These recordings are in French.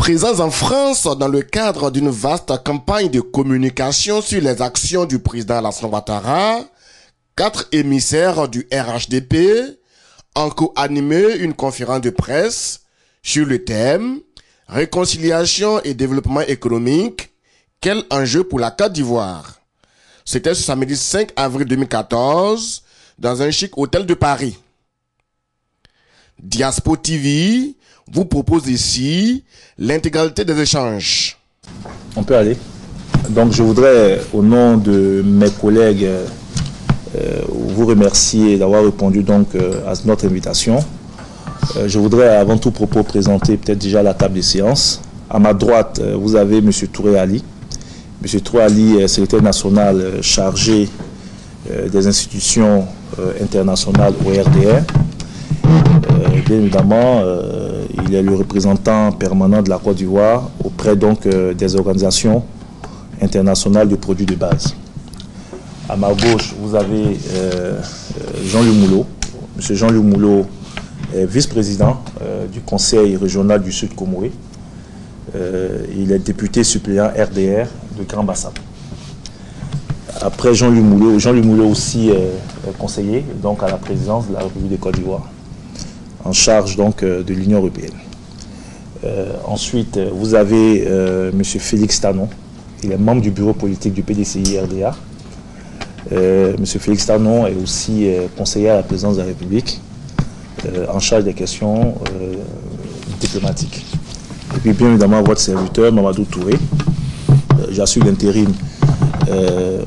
Présents en France dans le cadre d'une vaste campagne de communication sur les actions du président Alassane Ouattara, 4 émissaires du RHDP ont co-animé une conférence de presse sur le thème « Réconciliation et développement économique, quel enjeu pour la Côte d'Ivoire ?» C'était ce samedi 5 avril 2014 dans un chic hôtel de Paris. Diaspo TV vous propose ici l'intégralité des échanges. On peut aller. Donc je voudrais, au nom de mes collègues, vous remercier d'avoir répondu donc à notre invitation. Je voudrais avant tout propos présenter peut-être déjà la table des séances. À ma droite, vous avez M. Touré Ali. M. Touré Ali est secrétaire national chargé des institutions internationales au RDR. Bien évidemment, il est le représentant permanent de la Côte d'Ivoire auprès donc des organisations internationales de produits de base. À ma gauche, vous avez Jean-Luc Moulot. M. Jean-Luc Moulot est vice-président du Conseil régional du Sud Comoré. Il est député suppléant RDR de Grand Bassam. Après Jean-Luc Moulot aussi est conseiller donc à la présidence de la République de Côte d'Ivoire, en charge donc de l'Union européenne. Ensuite, vous avez M. Félix Tanon. Il est membre du bureau politique du PDCI RDA. M. Félix Tanon est aussi conseiller à la présidence de la République, en charge des questions diplomatiques. Et puis bien évidemment votre serviteur Mamadou Touré. J'assure l'intérim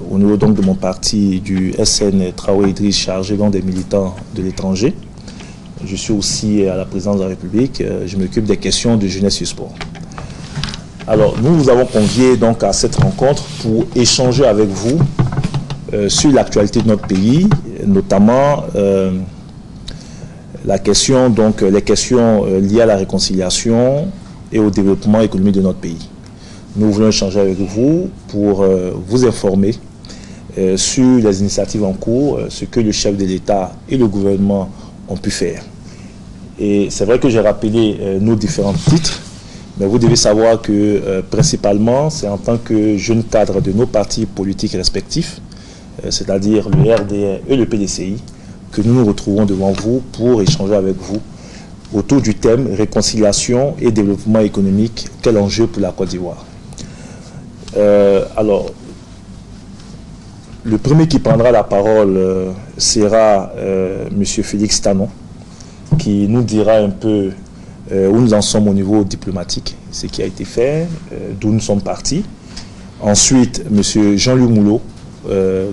au niveau donc de mon parti du SN Traoré Idriss, chargé donc des militants de l'étranger. Je suis aussi à la présidence de la République. Je m'occupe des questions de jeunesse et sport. Alors nous vous avons convié donc à cette rencontre pour échanger avec vous sur l'actualité de notre pays, notamment la question donc les questions liées à la réconciliation et au développement économique de notre pays. Nous voulons échanger avec vous pour vous informer sur les initiatives en cours, ce que le chef de l'État et le gouvernement ont pu faire. Et c'est vrai que j'ai rappelé nos différents titres, mais vous devez savoir que principalement, c'est en tant que jeune cadre de nos partis politiques respectifs, c'est-à-dire le RDR et le PDCI, que nous nous retrouvons devant vous pour échanger avec vous autour du thème réconciliation et développement économique, quel enjeu pour la Côte d'Ivoire. Alors, le premier qui prendra la parole sera M. Félix Tanon, qui nous dira un peu où nous en sommes au niveau diplomatique, ce qui a été fait, d'où nous sommes partis. Ensuite, M. Jean-Luc Moulot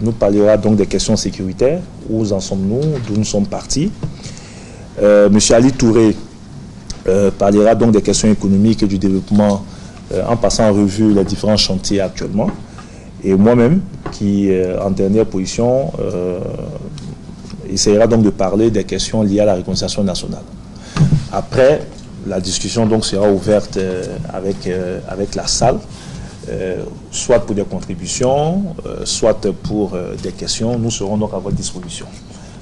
nous parlera donc des questions sécuritaires, où en sommes-nous, d'où nous sommes partis. M. Ali Touré parlera donc des questions économiques et du développement en passant en revue les différents chantiers actuellement. Et moi-même, qui en dernière position, essaiera donc de parler des questions liées à la réconciliation nationale. Après, la discussion donc sera ouverte avec la salle, soit pour des contributions, soit pour des questions. Nous serons donc à votre disposition.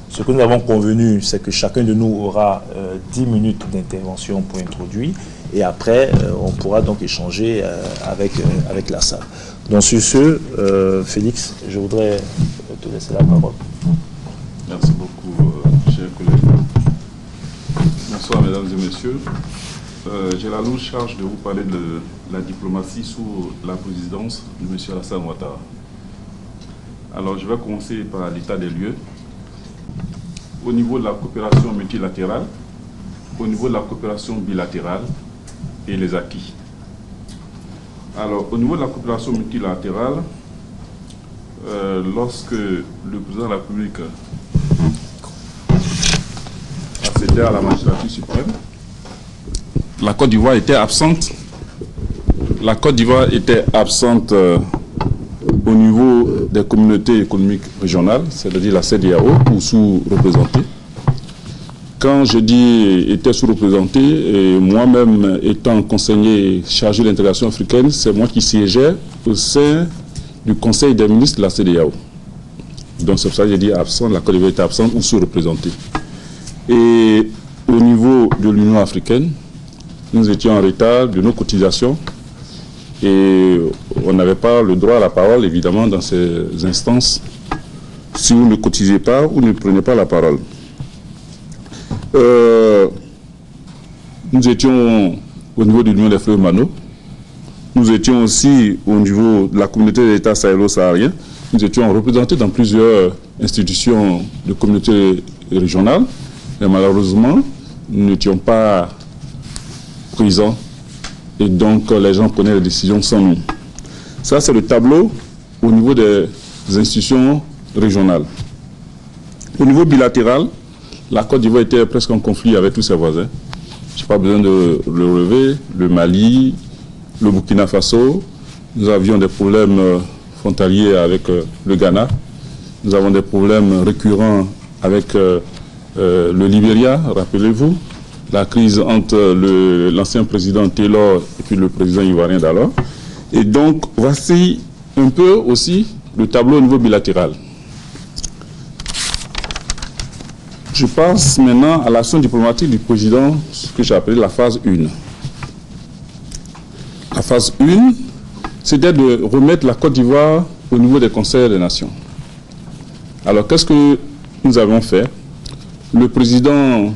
Ce que nous avons convenu, c'est que chacun de nous aura 10 minutes d'intervention pour introduire, et après, on pourra donc échanger avec la salle. Donc sur ce, Félix, je voudrais te laisser la parole. Merci beaucoup, chers collègues. Bonsoir, mesdames et messieurs. J'ai la lourde charge de vous parler de la diplomatie sous la présidence de M. Alassane Ouattara. Alors, je vais commencer par l'état des lieux. Au niveau de la coopération multilatérale, au niveau de la coopération bilatérale et les acquis. Alors, au niveau de la coopération multilatérale, lorsque le président de la République a cédé à la magistrature suprême, la Côte d'Ivoire était absente. La Côte d'Ivoire était absente au niveau des communautés économiques régionales, c'est-à-dire la CEDEAO, ou sous-représentée. Quand je dis était sous-représenté, moi-même étant conseiller chargé de l'intégration africaine, c'est moi qui siégeais au sein du Conseil des ministres de la CEDEAO. Donc c'est pour ça que j'ai dit absent, la Côte d'Ivoire était absente ou sous-représentée. Et au niveau de l'Union africaine, nous étions en retard de nos cotisations et on n'avait pas le droit à la parole, évidemment, dans ces instances, si vous ne cotisez pas ou ne prenez pas la parole. Nous étions au niveau de l'Union des fleuves Mano. Nous étions aussi au niveau de la communauté des États sahélo-sahariens. Nous étions représentés dans plusieurs institutions de communautés régionales. Mais malheureusement, nous n'étions pas présents. Et donc, les gens prenaient les décisions sans nous. Ça, c'est le tableau au niveau des institutions régionales. Au niveau bilatéral, la Côte d'Ivoire était presque en conflit avec tous ses voisins. Je n'ai pas besoin de le relever. Le Mali, le Burkina Faso, nous avions des problèmes frontaliers avec le Ghana. Nous avons des problèmes récurrents avec le Libéria, rappelez-vous, la crise entre l'ancien président Taylor et puis le président ivoirien d'alors. Et donc, voici un peu aussi le tableau au niveau bilatéral. Je passe maintenant à l'action diplomatique du président, ce que j'ai appelé la phase 1. La phase 1, c'était de remettre la Côte d'Ivoire au niveau des conseils des nations. Alors, qu'est-ce que nous avons fait? Le président,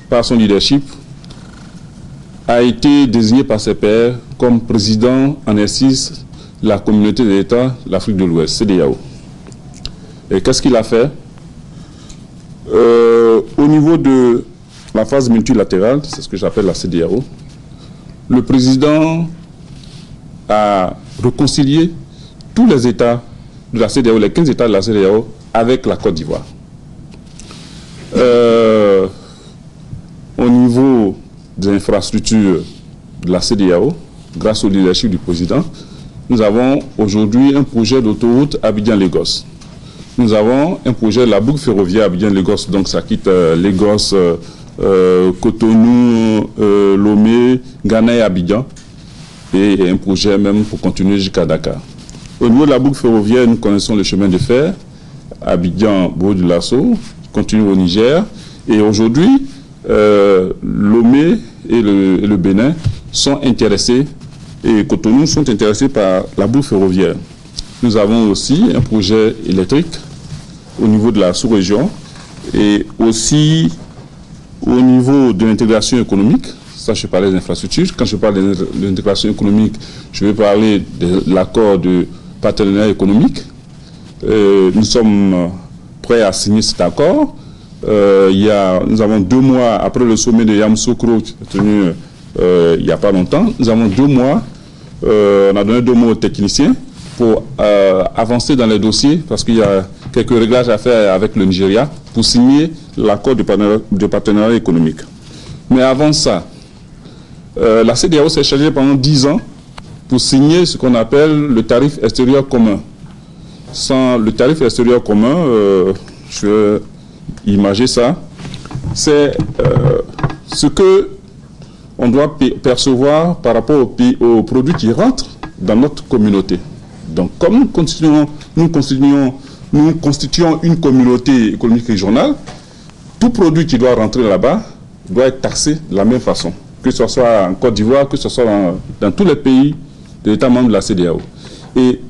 par son leadership, a été désigné par ses pairs comme président en exercice de la communauté des États de l'Afrique de l'Ouest, CEDEAO. Et qu'est-ce qu'il a fait? Au niveau de la phase multilatérale, c'est ce que j'appelle la CEDEAO, le président a réconcilié tous les États de la CEDEAO, les 15 États de la CEDEAO, avec la Côte d'Ivoire. Au niveau des infrastructures de la CEDEAO, grâce au leadership du président, nous avons aujourd'hui un projet d'autoroute Abidjan-Lagos. Nous avons un projet de la boucle ferroviaire Abidjan-Lagos, donc ça quitte Lagos, Cotonou, Lomé, Ghana et Abidjan, et un projet même pour continuer jusqu'à Dakar. Au niveau de la boucle ferroviaire, nous connaissons le chemin de fer, Abidjan-Bourg-du-Lasso, continue au Niger, et aujourd'hui, Lomé et le Bénin sont intéressés, et Cotonou sont intéressés par la boucle ferroviaire. Nous avons aussi un projet électrique au niveau de la sous-région et aussi au niveau de l'intégration économique. Ça, je parlais des infrastructures. Quand je parle de l'intégration économique, je vais parler de l'accord de partenariat économique. Nous sommes prêts à signer cet accord. Nous avons 2 mois après le sommet de Yamoussoukro tenu il n'y a pas longtemps. Nous avons 2 mois. On a donné 2 mois aux techniciens pour avancer dans les dossiers parce qu'il y a quelques réglages à faire avec le Nigeria pour signer l'accord de partenariat économique. Mais avant ça, la CEDEAO s'est chargée pendant 10 ans pour signer ce qu'on appelle le tarif extérieur commun. Sans le tarif extérieur commun, je vais imager ça, c'est ce que on doit percevoir par rapport aux produits qui rentrent dans notre communauté. Donc, comme nous constituons une communauté économique régionale, tout produit qui doit rentrer là-bas doit être taxé de la même façon, que ce soit en Côte d'Ivoire, que ce soit dans tous les pays de l'État membre de la CEDEAO. Et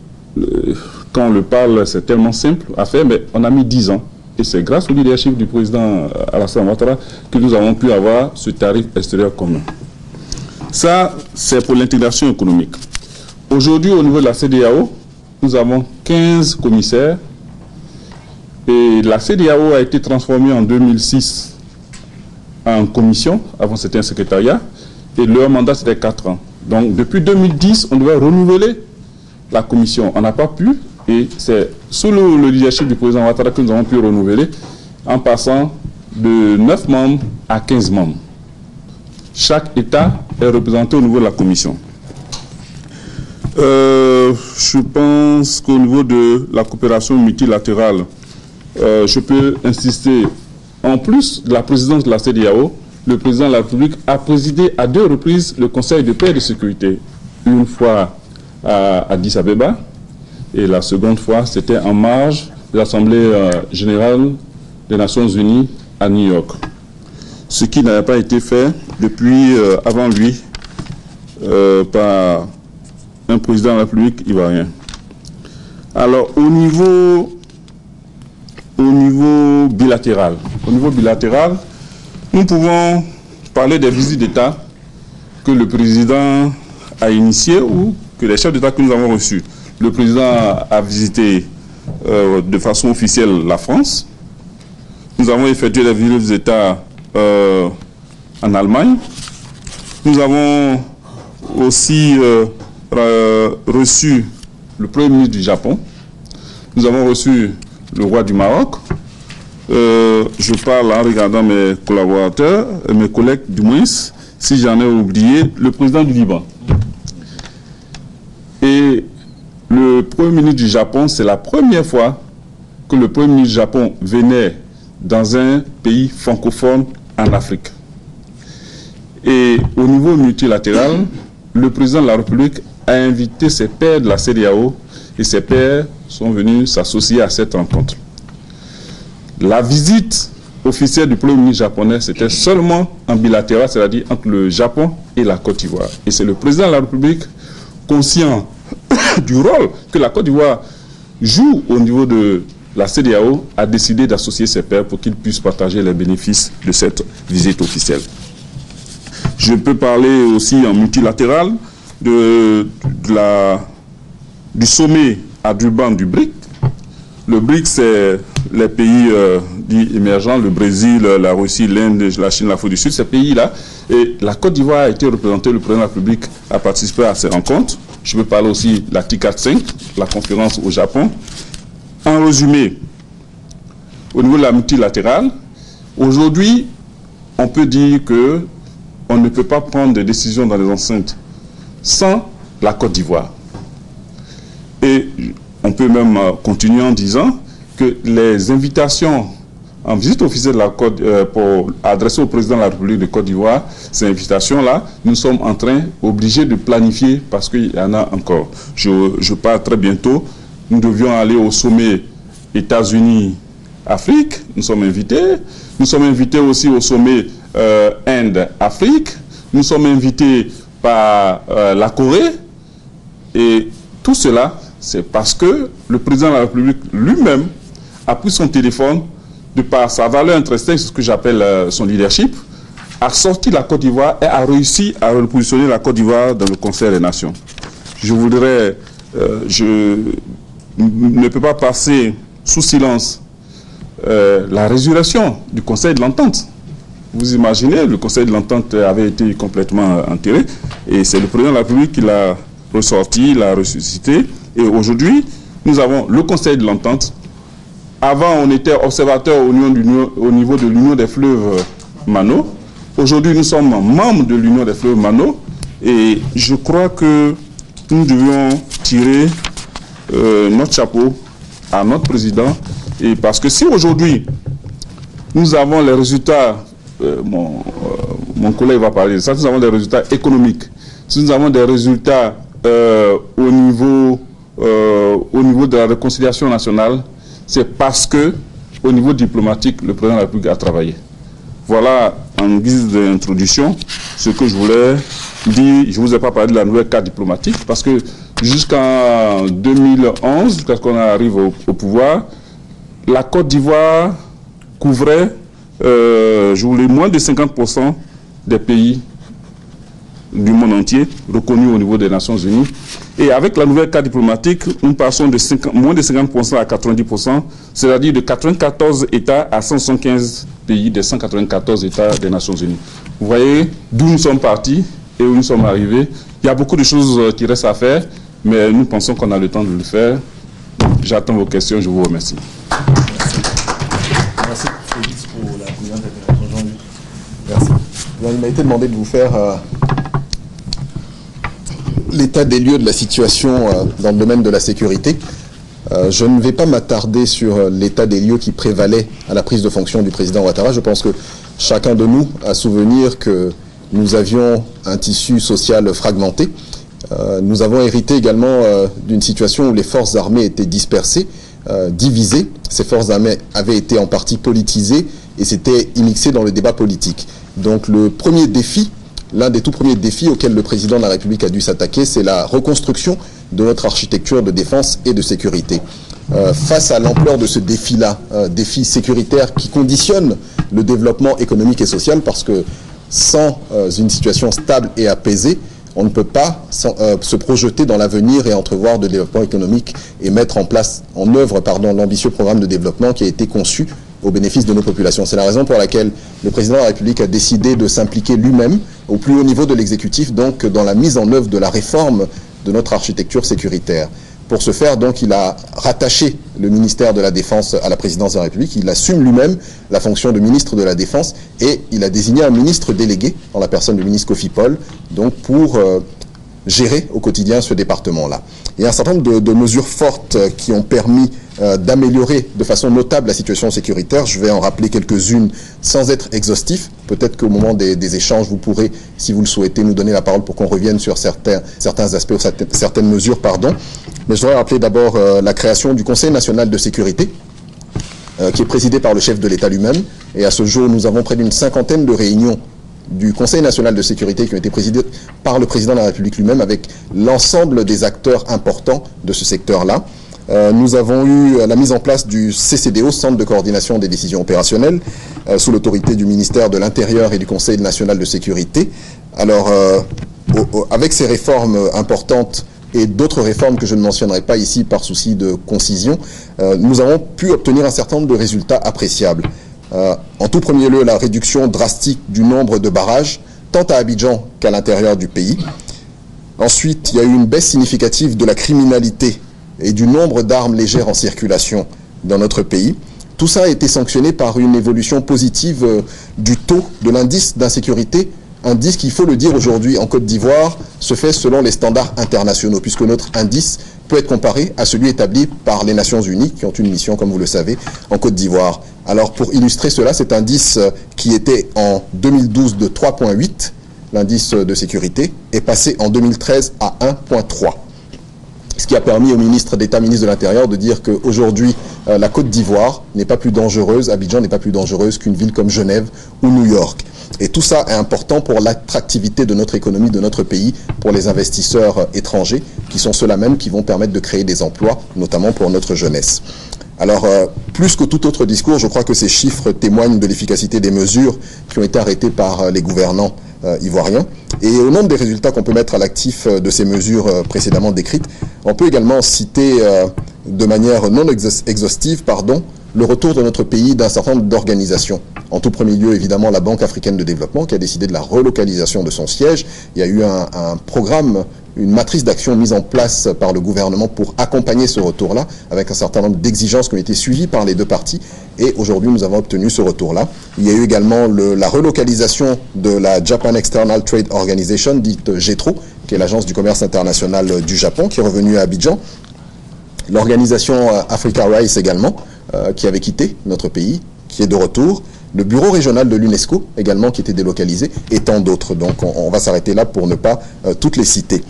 quand on le parle, c'est tellement simple à faire, mais on a mis 10 ans. Et c'est grâce au leadership du président Alassane Ouattara que nous avons pu avoir ce tarif extérieur commun. Ça, c'est pour l'intégration économique. Aujourd'hui, au niveau de la CEDEAO, nous avons 15 commissaires. Et la CEDEAO a été transformée en 2006 en commission. Avant, c'était un secrétariat. Et leur mandat, c'était 4 ans. Donc, depuis 2010, on devait renouveler la commission. On n'a pas pu. Et c'est sous le leadership du président Ouattara que nous avons pu renouveler en passant de 9 membres à 15 membres. Chaque État est représenté au niveau de la commission. Je pense qu'au niveau de la coopération multilatérale, je peux insister, en plus de la présidence de la CEDEAO, le président de la République a présidé à 2 reprises le Conseil de paix et de sécurité. Une fois à Addis Abeba, et la seconde fois, c'était en marge de l'Assemblée générale des Nations Unies à New York. Ce qui n'avait pas été fait depuis avant lui par un président de la République ivoirien. Alors, au niveau bilatéral, nous pouvons parler des visites d'État que le président a initiées ou que les chefs d'État que nous avons reçus. Le président a visité de façon officielle la France. Nous avons effectué des visites d'État en Allemagne. Nous avons aussi reçu le Premier ministre du Japon. Nous avons reçu le roi du Maroc. Je parle en regardant mes collaborateurs, mes collègues du moins, si j'en ai oublié, le président du Liban. Et le Premier ministre du Japon, c'est la première fois que le Premier ministre du Japon venait dans un pays francophone en Afrique. Et au niveau multilatéral, le président de la République a invité ses pairs de la CEDEAO et ses pairs sont venus s'associer à cette rencontre. La visite officielle du Premier ministre japonais, c'était seulement en bilatéral, c'est-à-dire entre le Japon et la Côte d'Ivoire. Et c'est le président de la République, conscient du rôle que la Côte d'Ivoire joue au niveau de la CEDEAO, a décidé d'associer ses pairs pour qu'ils puissent partager les bénéfices de cette visite officielle. Je peux parler aussi en multilatéral du sommet à Durban du BRIC. Le BRIC, c'est les pays dits émergents, le Brésil, la Russie, l'Inde, la Chine, l'Afrique du Sud, ces pays-là. Et la Côte d'Ivoire a été représentée, le président de la République a participé à ces rencontres. Je peux parler aussi de la TICAD 5, la conférence au Japon. En résumé, au niveau de la multilatérale, aujourd'hui, on peut dire que on ne peut pas prendre des décisions dans les enceintes sans la Côte d'Ivoire. Et on peut même continuer en disant que les invitations en visite officielle de la Côte pour adresser au président de la République de Côte d'Ivoire, ces invitations-là, nous sommes en train obligés de planifier parce qu'il y en a encore. Je pars très bientôt. Nous devions aller au sommet États-Unis-Afrique. Nous sommes invités. Nous sommes invités aussi au sommet Inde-Afrique. Nous sommes invités par la Corée. Et tout cela, c'est parce que le président de la République lui-même a pris son téléphone, de par sa valeur intrinsèque, ce que j'appelle son leadership, a sorti la Côte d'Ivoire et a réussi à repositionner la Côte d'Ivoire dans le Conseil des Nations. Je voudrais, je ne peux pas passer sous silence la résurrection du Conseil de l'Entente. Vous imaginez, le Conseil de l'Entente avait été complètement enterré et c'est le président de la République qui l'a ressorti, l'a ressuscité. Et aujourd'hui, nous avons le Conseil de l'Entente. Avant, on était observateur au niveau de l'Union des fleuves Mano. Aujourd'hui, nous sommes membres de l'Union des fleuves Mano. Et je crois que nous devions tirer notre chapeau à notre président. Et parce que si aujourd'hui, nous avons les résultats, mon collègue va parler de ça, nous avons des résultats économiques, si nous avons des résultats au niveau de la réconciliation nationale, c'est parce que, au niveau diplomatique, le président de la République a travaillé. Voilà, en guise d'introduction, ce que je voulais dire. Je ne vous ai pas parlé de la nouvelle carte diplomatique, parce que jusqu'en 2011, jusqu'à ce qu'on arrive au pouvoir, la Côte d'Ivoire couvrait, je voulais, moins de 50% des pays du monde entier, reconnus au niveau des Nations Unies. Et avec la nouvelle carte diplomatique, nous passons de moins de 50% à 90%, c'est-à-dire de 94 États à 175 pays des 194 États des Nations Unies. Vous voyez d'où nous sommes partis et où nous sommes arrivés. Il y a beaucoup de choses qui restent à faire, mais nous pensons qu'on a le temps de le faire. J'attends vos questions, je vous remercie. Merci Félix pour la présente intervention, Jean-Luc. Merci. Il m'a été demandé de vous faire l'état des lieux de la situation dans le domaine de la sécurité. Je ne vais pas m'attarder sur l'état des lieux qui prévalait à la prise de fonction du président Ouattara. Je pense que chacun de nous a souvenir que nous avions un tissu social fragmenté. Nous avons hérité également d'une situation où les forces armées étaient dispersées, divisées. Ces forces armées avaient été en partie politisées et s'étaient immixées dans le débat politique. Donc le premier défi l'un des tout premiers défis auxquels le président de la République a dû s'attaquer, c'est la reconstruction de notre architecture de défense et de sécurité. Face à l'ampleur de ce défi-là, défi sécuritaire qui conditionne le développement économique et social, parce que sans une situation stable et apaisée, on ne peut pas se projeter dans l'avenir et entrevoir de développement économique et mettre en œuvre l'ambitieux programme de développement qui a été conçu au bénéfice de nos populations. C'est la raison pour laquelle le président de la République a décidé de s'impliquer lui-même au plus haut niveau de l'exécutif, donc dans la mise en œuvre de la réforme de notre architecture sécuritaire. Pour ce faire, donc, il a rattaché le ministère de la Défense à la présidence de la République. Il assume lui-même la fonction de ministre de la Défense et il a désigné un ministre délégué, en la personne du ministre Kofi Paul, donc pour gérer au quotidien ce département-là. Il y a un certain nombre de mesures fortes qui ont permis d'améliorer de façon notable la situation sécuritaire. Je vais en rappeler quelques-unes sans être exhaustif. Peut-être qu'au moment des échanges, vous pourrez, si vous le souhaitez, nous donner la parole pour qu'on revienne sur certains aspects ou certaines mesures, Mais je voudrais rappeler d'abord la création du Conseil national de sécurité, qui est présidé par le chef de l'État lui-même. Et à ce jour, nous avons près d'une 50aine de réunions du Conseil national de sécurité qui ont été présidées par le président de la République lui-même, avec l'ensemble des acteurs importants de ce secteur-là. Nous avons eu la mise en place du CCDO, Centre de coordination des décisions opérationnelles, sous l'autorité du ministère de l'Intérieur et du Conseil national de sécurité. Alors, avec ces réformes importantes et d'autres réformes que je ne mentionnerai pas ici par souci de concision, nous avons pu obtenir un certain nombre de résultats appréciables. En tout premier lieu, la réduction drastique du nombre de barrages, tant à Abidjan qu'à l'intérieur du pays. Ensuite, il y a eu une baisse significative de la criminalité et du nombre d'armes légères en circulation dans notre pays. Tout ça a été sanctionné par une évolution positive du taux de l'indice d'insécurité, indice qui, il faut le dire aujourd'hui, en Côte d'Ivoire, se fait selon les standards internationaux, puisque notre indice peut être comparé à celui établi par les Nations Unies, qui ont une mission, comme vous le savez, en Côte d'Ivoire. Alors, pour illustrer cela, cet indice qui était en 2012 de 3,8, l'indice de sécurité, est passé en 2013 à 1,3. Ce qui a permis au ministre d'État, ministre de l'Intérieur, de dire qu'aujourd'hui, la Côte d'Ivoire n'est pas plus dangereuse, Abidjan n'est pas plus dangereuse qu'une ville comme Genève ou New York. Et tout ça est important pour l'attractivité de notre économie, de notre pays, pour les investisseurs étrangers, qui sont ceux-là même qui vont permettre de créer des emplois, notamment pour notre jeunesse. Alors, plus que tout autre discours, je crois que ces chiffres témoignent de l'efficacité des mesures qui ont été arrêtées par les gouvernants ivoiriens. Et au nombre des résultats qu'on peut mettre à l'actif de ces mesures précédemment décrites, on peut également citer de manière non exhaustive, le retour de notre pays d'un certain nombre d'organisations. En tout premier lieu, évidemment, la Banque africaine de développement qui a décidé de la relocalisation de son siège. Il y a eu un programme, une matrice d'action mise en place par le gouvernement pour accompagner ce retour-là, avec un certain nombre d'exigences qui ont été suivies par les deux parties. Et aujourd'hui, nous avons obtenu ce retour-là. Il y a eu également la relocalisation de la Japan External Trade Organization, dite JETRO, qui est l'agence du commerce international du Japon, qui est revenue à Abidjan. L'organisation Africa Rice également, qui avait quitté notre pays, qui est de retour. Le bureau régional de l'UNESCO également, qui était délocalisé, et tant d'autres. Donc on va s'arrêter là pour ne pas toutes les citer.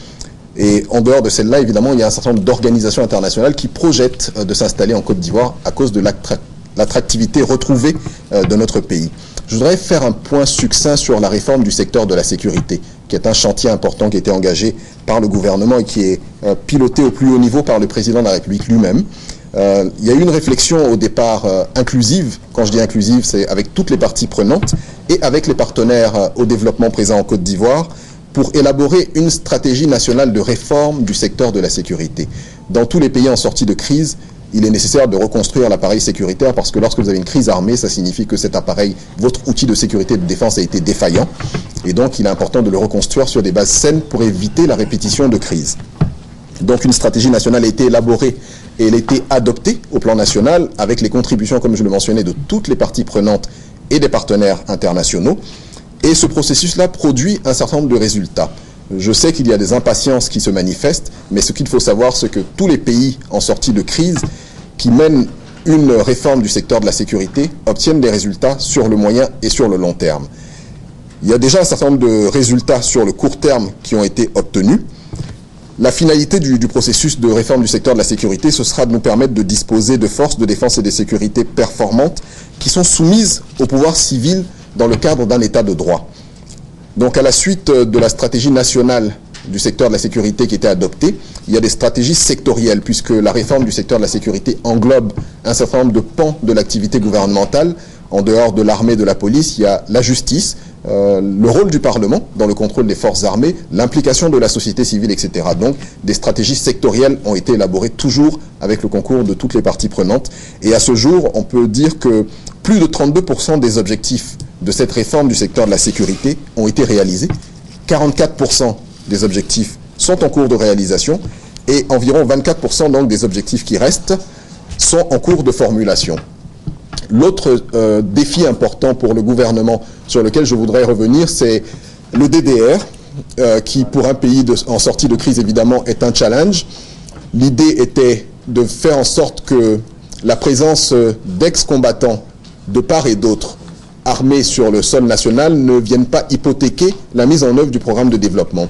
Et en dehors de celle-là, évidemment, il y a un certain nombre d'organisations internationales qui projettent de s'installer en Côte d'Ivoire à cause de l'attractivité retrouvée de notre pays. Je voudrais faire un point succinct sur la réforme du secteur de la sécurité, qui est un chantier important qui a été engagé par le gouvernement et qui est piloté au plus haut niveau par le président de la République lui-même. Il y a eu une réflexion au départ inclusive. Quand je dis inclusive, c'est avec toutes les parties prenantes et avec les partenaires au développement présents en Côte d'Ivoire pour élaborer une stratégie nationale de réforme du secteur de la sécurité. Dans tous les pays en sortie de crise, il est nécessaire de reconstruire l'appareil sécuritaire parce que lorsque vous avez une crise armée, ça signifie que cet appareil, votre outil de sécurité et de défense a été défaillant. Et donc, il est important de le reconstruire sur des bases saines pour éviter la répétition de crises. Donc, une stratégie nationale a été élaborée et elle a été adoptée au plan national avec les contributions, comme je le mentionnais, de toutes les parties prenantes et des partenaires internationaux. Et ce processus-là produit un certain nombre de résultats. Je sais qu'il y a des impatiences qui se manifestent, mais ce qu'il faut savoir, c'est que tous les pays en sortie de crise qui mènent une réforme du secteur de la sécurité obtiennent des résultats sur le moyen et sur le long terme. Il y a déjà un certain nombre de résultats sur le court terme qui ont été obtenus. La finalité du processus de réforme du secteur de la sécurité, ce sera de nous permettre de disposer de forces de défense et de sécurité performantes qui sont soumises au pouvoir civil dans le cadre d'un état de droit. Donc à la suite de la stratégie nationale du secteur de la sécurité qui était adoptée, il y a des stratégies sectorielles, puisque la réforme du secteur de la sécurité englobe un certain nombre de pans de l'activité gouvernementale. En dehors de l'armée et de la police, il y a la justice, le rôle du Parlement dans le contrôle des forces armées, l'implication de la société civile, etc. Donc, des stratégies sectorielles ont été élaborées toujours avec le concours de toutes les parties prenantes. Et à ce jour, on peut dire que plus de 32% des objectifs de cette réforme du secteur de la sécurité ont été réalisés. 44% des objectifs sont en cours de réalisation et environ 24% donc des objectifs qui restent sont en cours de formulation. L'autre défi important pour le gouvernement sur lequel je voudrais revenir, c'est le DDR, qui pour un pays en sortie de crise évidemment est un challenge. L'idée était de faire en sorte que la présence d'ex-combattants de part et d'autre armés sur le sol national ne vienne pas hypothéquer la mise en œuvre du programme de développement.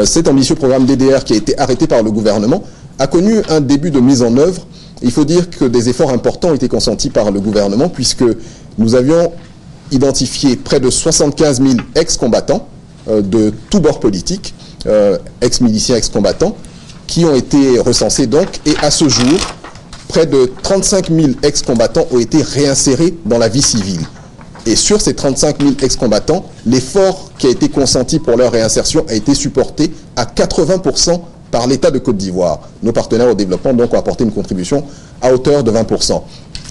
Cet ambitieux programme DDR qui a été arrêté par le gouvernement a connu un début de mise en œuvre. Il faut dire que des efforts importants ont été consentis par le gouvernement puisque nous avions identifié près de 75 000 ex-combattants de tous bords politiques, ex-miliciens, ex-combattants, qui ont été recensés donc. Et à ce jour, près de 35 000 ex-combattants ont été réinsérés dans la vie civile. Et sur ces 35 000 ex-combattants, l'effort qui a été consenti pour leur réinsertion a été supporté à 80% par l'État de Côte d'Ivoire. Nos partenaires au développement donc ont apporté une contribution à hauteur de 20%.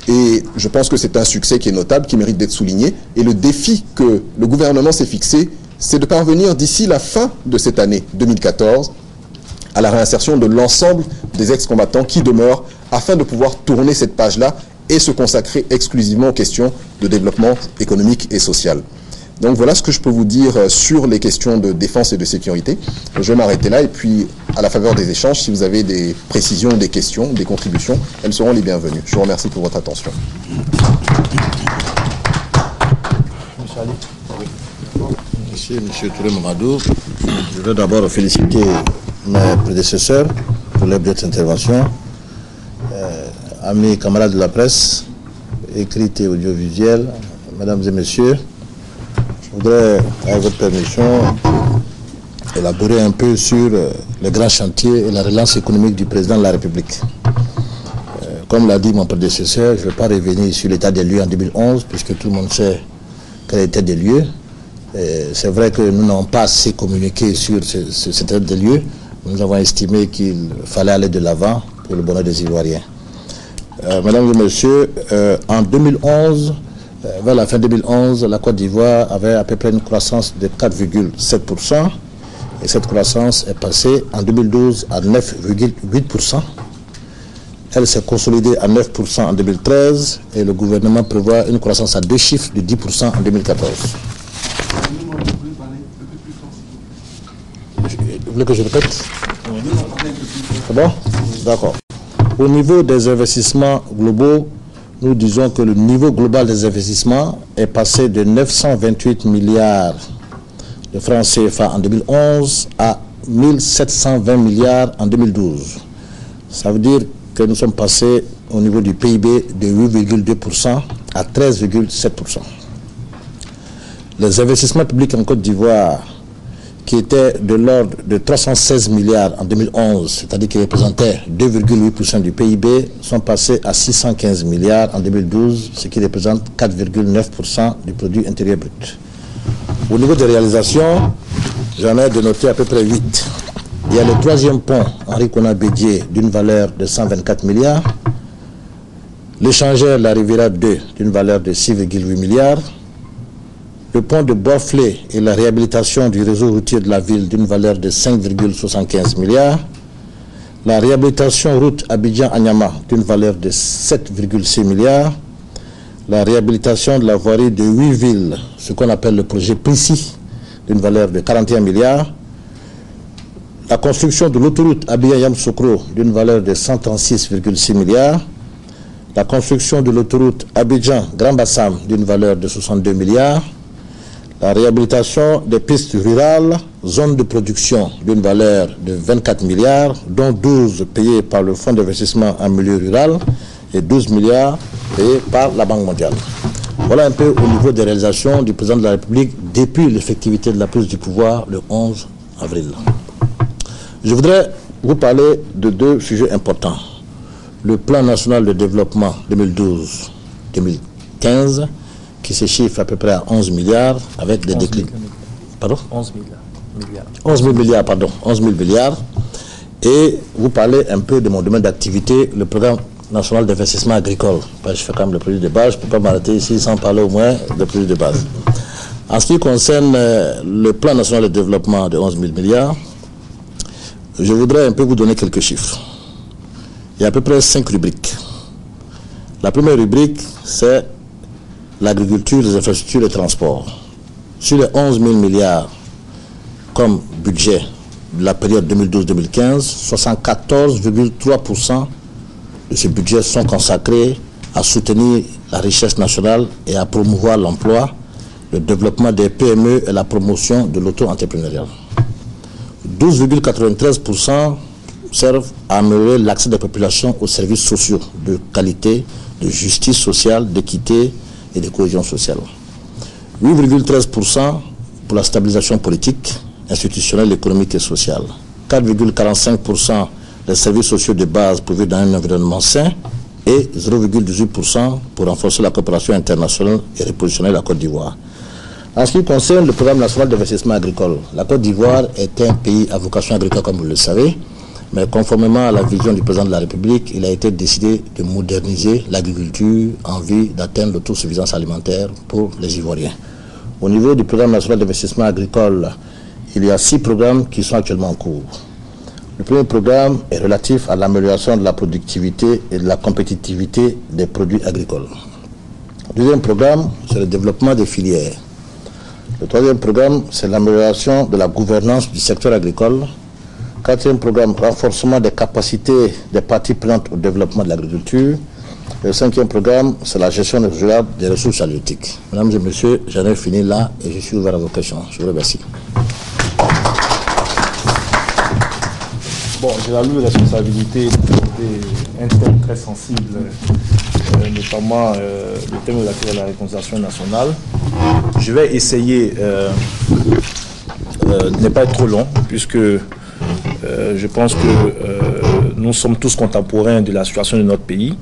Et je pense que c'est un succès qui est notable, qui mérite d'être souligné. Et le défi que le gouvernement s'est fixé, c'est de parvenir d'ici la fin de cette année 2014 à la réinsertion de l'ensemble des ex-combattants qui demeurent afin de pouvoir tourner cette page-là et se consacrer exclusivement aux questions de développement économique et social. Donc voilà ce que je peux vous dire sur les questions de défense et de sécurité. Je vais m'arrêter là et puis à la faveur des échanges, si vous avez des précisions, des questions, des contributions, elles seront les bienvenues. Je vous remercie pour votre attention. Monsieur Touré Mamadou, je veux d'abord féliciter mes prédécesseurs pour leur belle intervention. Amis, camarades de la presse, écrite et audiovisuelle, mesdames et messieurs, je voudrais, avec votre permission, élaborer un peu sur les grands chantiers et la relance économique du président de la République. Comme l'a dit mon prédécesseur, je ne vais pas revenir sur l'état des lieux en 2011, puisque tout le monde sait quel était des lieux. C'est vrai que nous n'avons pas assez communiqué sur cet état des lieux. Nous avons estimé qu'il fallait aller de l'avant pour le bonheur des Ivoiriens. Mesdames et messieurs, en 2011, vers la fin 2011, la Côte d'Ivoire avait à peu près une croissance de 4,7%. Et cette croissance est passée en 2012 à 9,8%. Elle s'est consolidée à 9% en 2013 et le gouvernement prévoit une croissance à 2 chiffres de 10% en 2014. Vous voulez que je répète? C'est bon? D'accord. Au niveau des investissements globaux, nous disons que le niveau global des investissements est passé de 928 milliards de francs CFA en 2011 à 1720 milliards en 2012. Ça veut dire que nous sommes passés au niveau du PIB de 8,2% à 13,7%. Les investissements publics en Côte d'Ivoire, qui étaient de l'ordre de 316 milliards en 2011, c'est-à-dire qui représentaient 2,8% du PIB, sont passés à 615 milliards en 2012, ce qui représente 4,9% du produit intérieur brut. Au niveau des réalisations, j'en ai de noter à peu près 8. Il y a le 3e pont Henri Konan Bédié d'une valeur de 124 milliards, l'échangeur La Riviera 2 d'une valeur de 6,8 milliards, le pont de Bois-Flé et la réhabilitation du réseau routier de la ville d'une valeur de 5,75 milliards, la réhabilitation route Abidjan-Anyama d'une valeur de 7,6 milliards, la réhabilitation de la voirie de 8 villes, ce qu'on appelle le projet Prissi, d'une valeur de 41 milliards, la construction de l'autoroute Abidjan-Yamsoukro d'une valeur de 136,6 milliards, la construction de l'autoroute Abidjan-Grand Bassam d'une valeur de 62 milliards, la réhabilitation des pistes rurales, zones de production d'une valeur de 24 milliards, dont 12 payés par le Fonds d'investissement en milieu rural et 12 milliards payés par la Banque mondiale. Voilà un peu au niveau des réalisations du président de la République depuis l'effectivité de la prise du pouvoir le 11 avril. Je voudrais vous parler de deux sujets importants. Le plan national de développement 2012-2015 qui se chiffre à peu près à 11 milliards avec des déclins. Pardon ? 11 milliards. 11 000 milliards, pardon. 11 000 milliards. Et vous parlez un peu de mon domaine d'activité, le programme national d'investissement agricole. Je fais quand même le produit de base, je ne peux pas m'arrêter ici sans parler au moins de produit de base. En ce qui concerne le plan national de développement de 11 000 milliards, je voudrais un peu vous donner quelques chiffres. Il y a à peu près 5 rubriques. La première rubrique, c'est l'agriculture, les infrastructures et les transports. Sur les 11 000 milliards comme budget de la période 2012-2015, 74,3% de ce budget sont consacrés à soutenir la richesse nationale et à promouvoir l'emploi, le développement des PME et la promotion de l'auto-entrepreneuriat. 12,93% servent à améliorer l'accès des populations aux services sociaux de qualité, de justice sociale, d'équité et de cohésion sociale. 8,13% pour la stabilisation politique, institutionnelle, économique et sociale. 4,45% des services sociaux de base pourvus dans un environnement sain et 0,18% pour renforcer la coopération internationale et repositionner la Côte d'Ivoire. En ce qui concerne le programme national d'investissement agricole, la Côte d'Ivoire est un pays à vocation agricole comme vous le savez, mais conformément à la vision du président de la République, il a été décidé de moderniser l'agriculture en vue d'atteindre l'autosuffisance alimentaire pour les Ivoiriens. Au niveau du programme national d'investissement agricole, il y a 6 programmes qui sont actuellement en cours. Le premier programme est relatif à l'amélioration de la productivité et de la compétitivité des produits agricoles. Le deuxième programme, c'est le développement des filières. Le troisième programme, c'est l'amélioration de la gouvernance du secteur agricole. Quatrième programme, renforcement des capacités des parties prenantes au développement de l'agriculture. Le cinquième programme, c'est la gestion des ressources halieutiques. Mesdames et messieurs, j'en ai fini là et je suis ouvert à vos questions. Je vous remercie. Bon, j'ai la lourde responsabilité d'un thème très sensible, notamment le thème relatif à la réconciliation nationale. Je vais essayer de ne pas être trop long, puisque je pense que nous sommes tous contemporains de la situation de notre pays.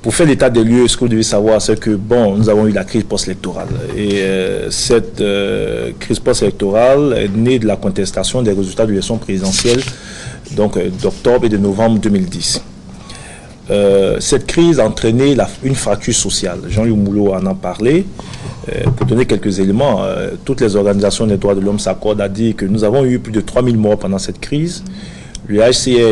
Pour faire l'état des lieux, ce que vous devez savoir, c'est que bon, nous avons eu la crise post-électorale. Et cette crise post-électorale est née de la contestation des résultats de l'élection présidentielle donc d'octobre et de novembre 2010. Cette crise a entraîné une fracture sociale. Jean-Louis Moulot en a parlé. Pour donner quelques éléments, toutes les organisations des droits de l'homme s'accordent à dire que nous avons eu plus de 3000 morts pendant cette crise. Le HCA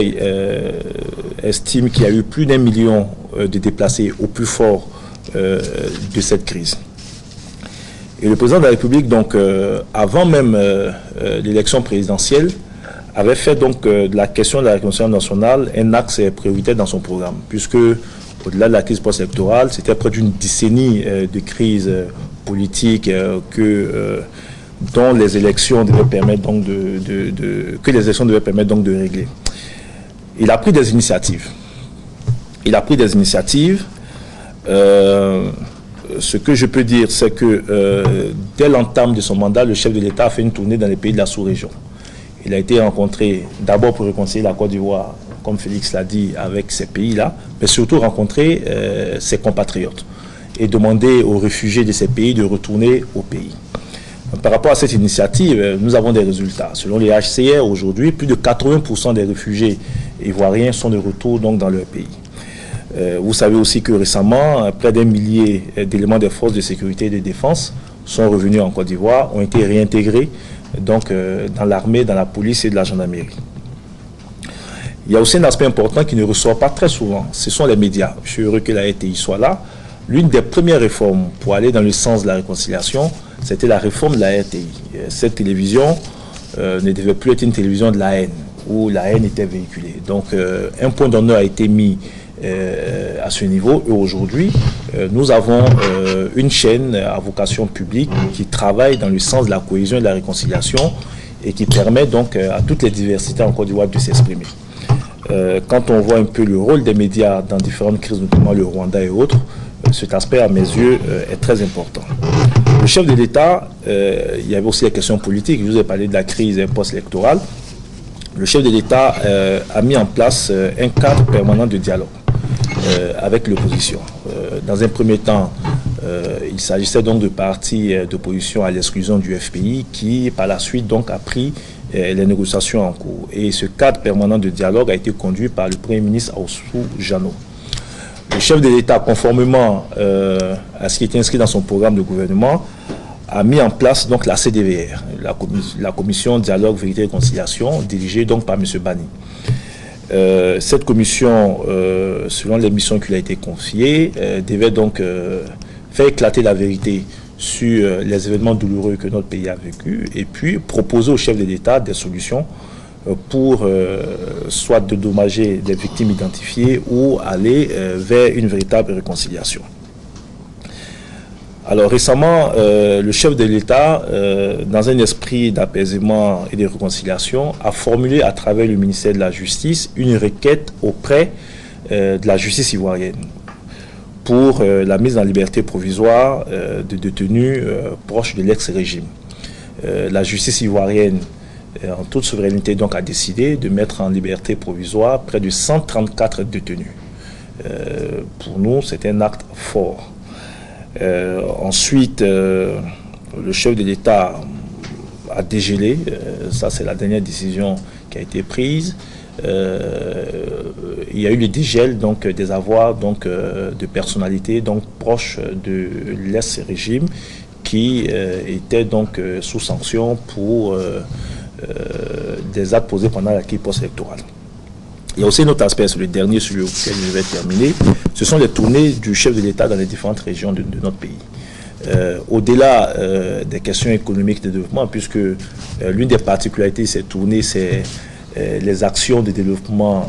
estime qu'il y a eu plus d'1 million de déplacés au plus fort de cette crise. Et le président de la République, donc, avant même l'élection présidentielle, avait fait donc de la question de la réconciliation nationale un axe prioritaire dans son programme, puisque au-delà de la crise post-électorale, c'était près d'une décennie de crise politique dont les élections devaient permettre donc que les élections devaient permettre donc de régler. Il a pris des initiatives. Ce que je peux dire, c'est que dès l'entame de son mandat, le chef de l'État a fait une tournée dans les pays de la sous-région. Il a été rencontré d'abord pour réconcilier la Côte d'Ivoire, comme Félix l'a dit, avec ces pays-là, mais surtout rencontrer ses compatriotes et demander aux réfugiés de ces pays de retourner au pays. Par rapport à cette initiative, nous avons des résultats. Selon les HCR, aujourd'hui, plus de 80% des réfugiés ivoiriens sont de retour donc, dans leur pays. Vous savez aussi que récemment, près d'1 millier d'éléments des forces de sécurité et de défense sont revenus en Côte d'Ivoire, ont été réintégrés donc, dans l'armée, dans la police et de la gendarmerie. Il y a aussi un aspect important qui ne ressort pas très souvent, ce sont les médias. Je suis heureux que la RTI soit là. L'une des premières réformes pour aller dans le sens de la réconciliation, c'était la réforme de la RTI. Cette télévision ne devait plus être une télévision de la haine, où la haine était véhiculée. Donc un point d'honneur a été mis à ce niveau. Et aujourd'hui, nous avons une chaîne à vocation publique qui travaille dans le sens de la cohésion et de la réconciliation et qui permet donc à toutes les diversités en Côte d'Ivoire de s'exprimer. Quand on voit un peu le rôle des médias dans différentes crises, notamment le Rwanda et autres, cet aspect, à mes yeux, est très important. Le chef de l'État, il y avait aussi la question politique. Je vous ai parlé de la crise post-électorale. Le chef de l'État a mis en place un cadre permanent de dialogue avec l'opposition. Dans un premier temps, il s'agissait donc de partis d'opposition à l'exclusion du FPI qui, par la suite, donc, a pris les négociations en cours. Et ce cadre permanent de dialogue a été conduit par le Premier ministre Aoussou Jano. Le chef de l'État, conformément à ce qui était inscrit dans son programme de gouvernement, a mis en place donc la CDVR, la Commission Dialogue, Vérité et Réconciliation, dirigée donc par M. Bani. Cette commission, selon les missions qui lui a été confiées, devait donc faire éclater la vérité sur les événements douloureux que notre pays a vécu et puis proposer au chef de l'État des solutions pour soit dédommager les victimes identifiées ou aller vers une véritable réconciliation. Alors récemment, le chef de l'État, dans un esprit d'apaisement et de réconciliation, a formulé à travers le ministère de la Justice une requête auprès de la justice ivoirienne pour la mise en liberté provisoire de détenus proches de l'ex-régime. La justice ivoirienne, en toute souveraineté, donc, a décidé de mettre en liberté provisoire près de 134 détenus. Pour nous, c'est un acte fort. Ensuite, le chef de l'État a dégelé, ça c'est la dernière décision qui a été prise. Il y a eu le dégel donc, des avoirs donc, de personnalités donc, proches de l'ex-régime qui étaient donc sous sanction pour des actes posés pendant la crise post-électorale. Il y a aussi un autre aspect, c'est le dernier sur lequel je vais terminer, ce sont les tournées du chef de l'État dans les différentes régions de notre pays. Au-delà des questions économiques de développement, puisque l'une des particularités de ces tournées, c'est les actions de développement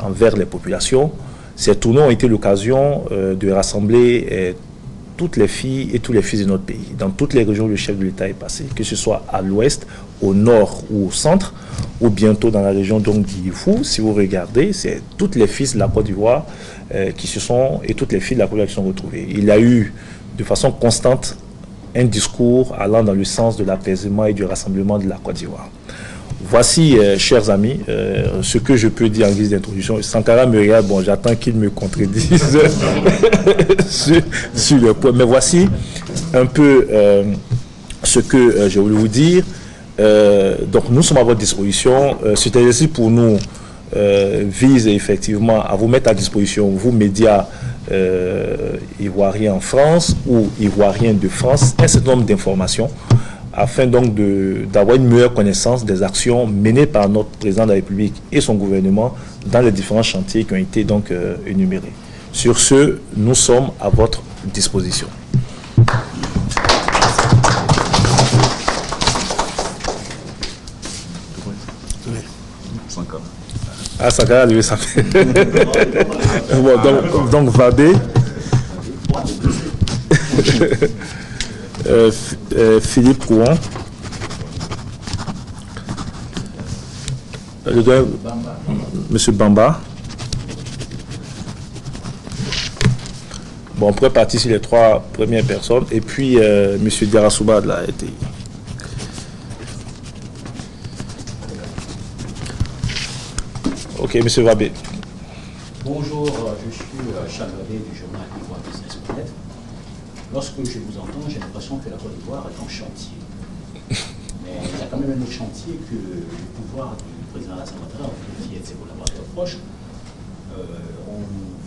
envers les populations. Ces tournées ont été l'occasion de rassembler toutes les filles et tous les fils de notre pays, dans toutes les régions où le chef de l'État est passé, que ce soit à l'ouest, au nord ou au centre, ou bientôt dans la région d'Ongui-Fou. Si vous regardez, c'est toutes les fils de la Côte d'Ivoire qui se sont, et toutes les filles de la Côte d'Ivoire qui sont retrouvées. Il y a eu de façon constante un discours allant dans le sens de l'apaisement et du rassemblement de la Côte d'Ivoire. Voici, chers amis, ce que je peux dire en guise d'introduction. Sankara me regarde, bon, j'attends qu'il me contredise sur le point. Mais voici un peu ce que je voulais vous dire. Donc, nous sommes à votre disposition. Cet exercice pour nous vise effectivement à vous mettre à disposition, vous, médias ivoiriens en France ou ivoiriens de France, un certain nombre d'informations afin donc d'avoir une meilleure connaissance des actions menées par notre président de la République et son gouvernement dans les différents chantiers qui ont été donc énumérés. Sur ce, nous sommes à votre disposition. Ah, Sankara a levé sa main. Bon, donc Vadé. Philippe Kouan. Monsieur Bamba. Bon, on pourrait partir sur les trois premières personnes. Et puis, monsieur Diarasouba de la RTI. Ok, monsieur Vabé. Bonjour, je suis Charles Vabé du journal Ivoire Business.net. Lorsque je vous entends, j'ai l'impression que la Côte d'Ivoire est en chantier. Mais il y a quand même un autre chantier que le pouvoir du président Alassane Ouattara, qui est de ses collaborateurs proches,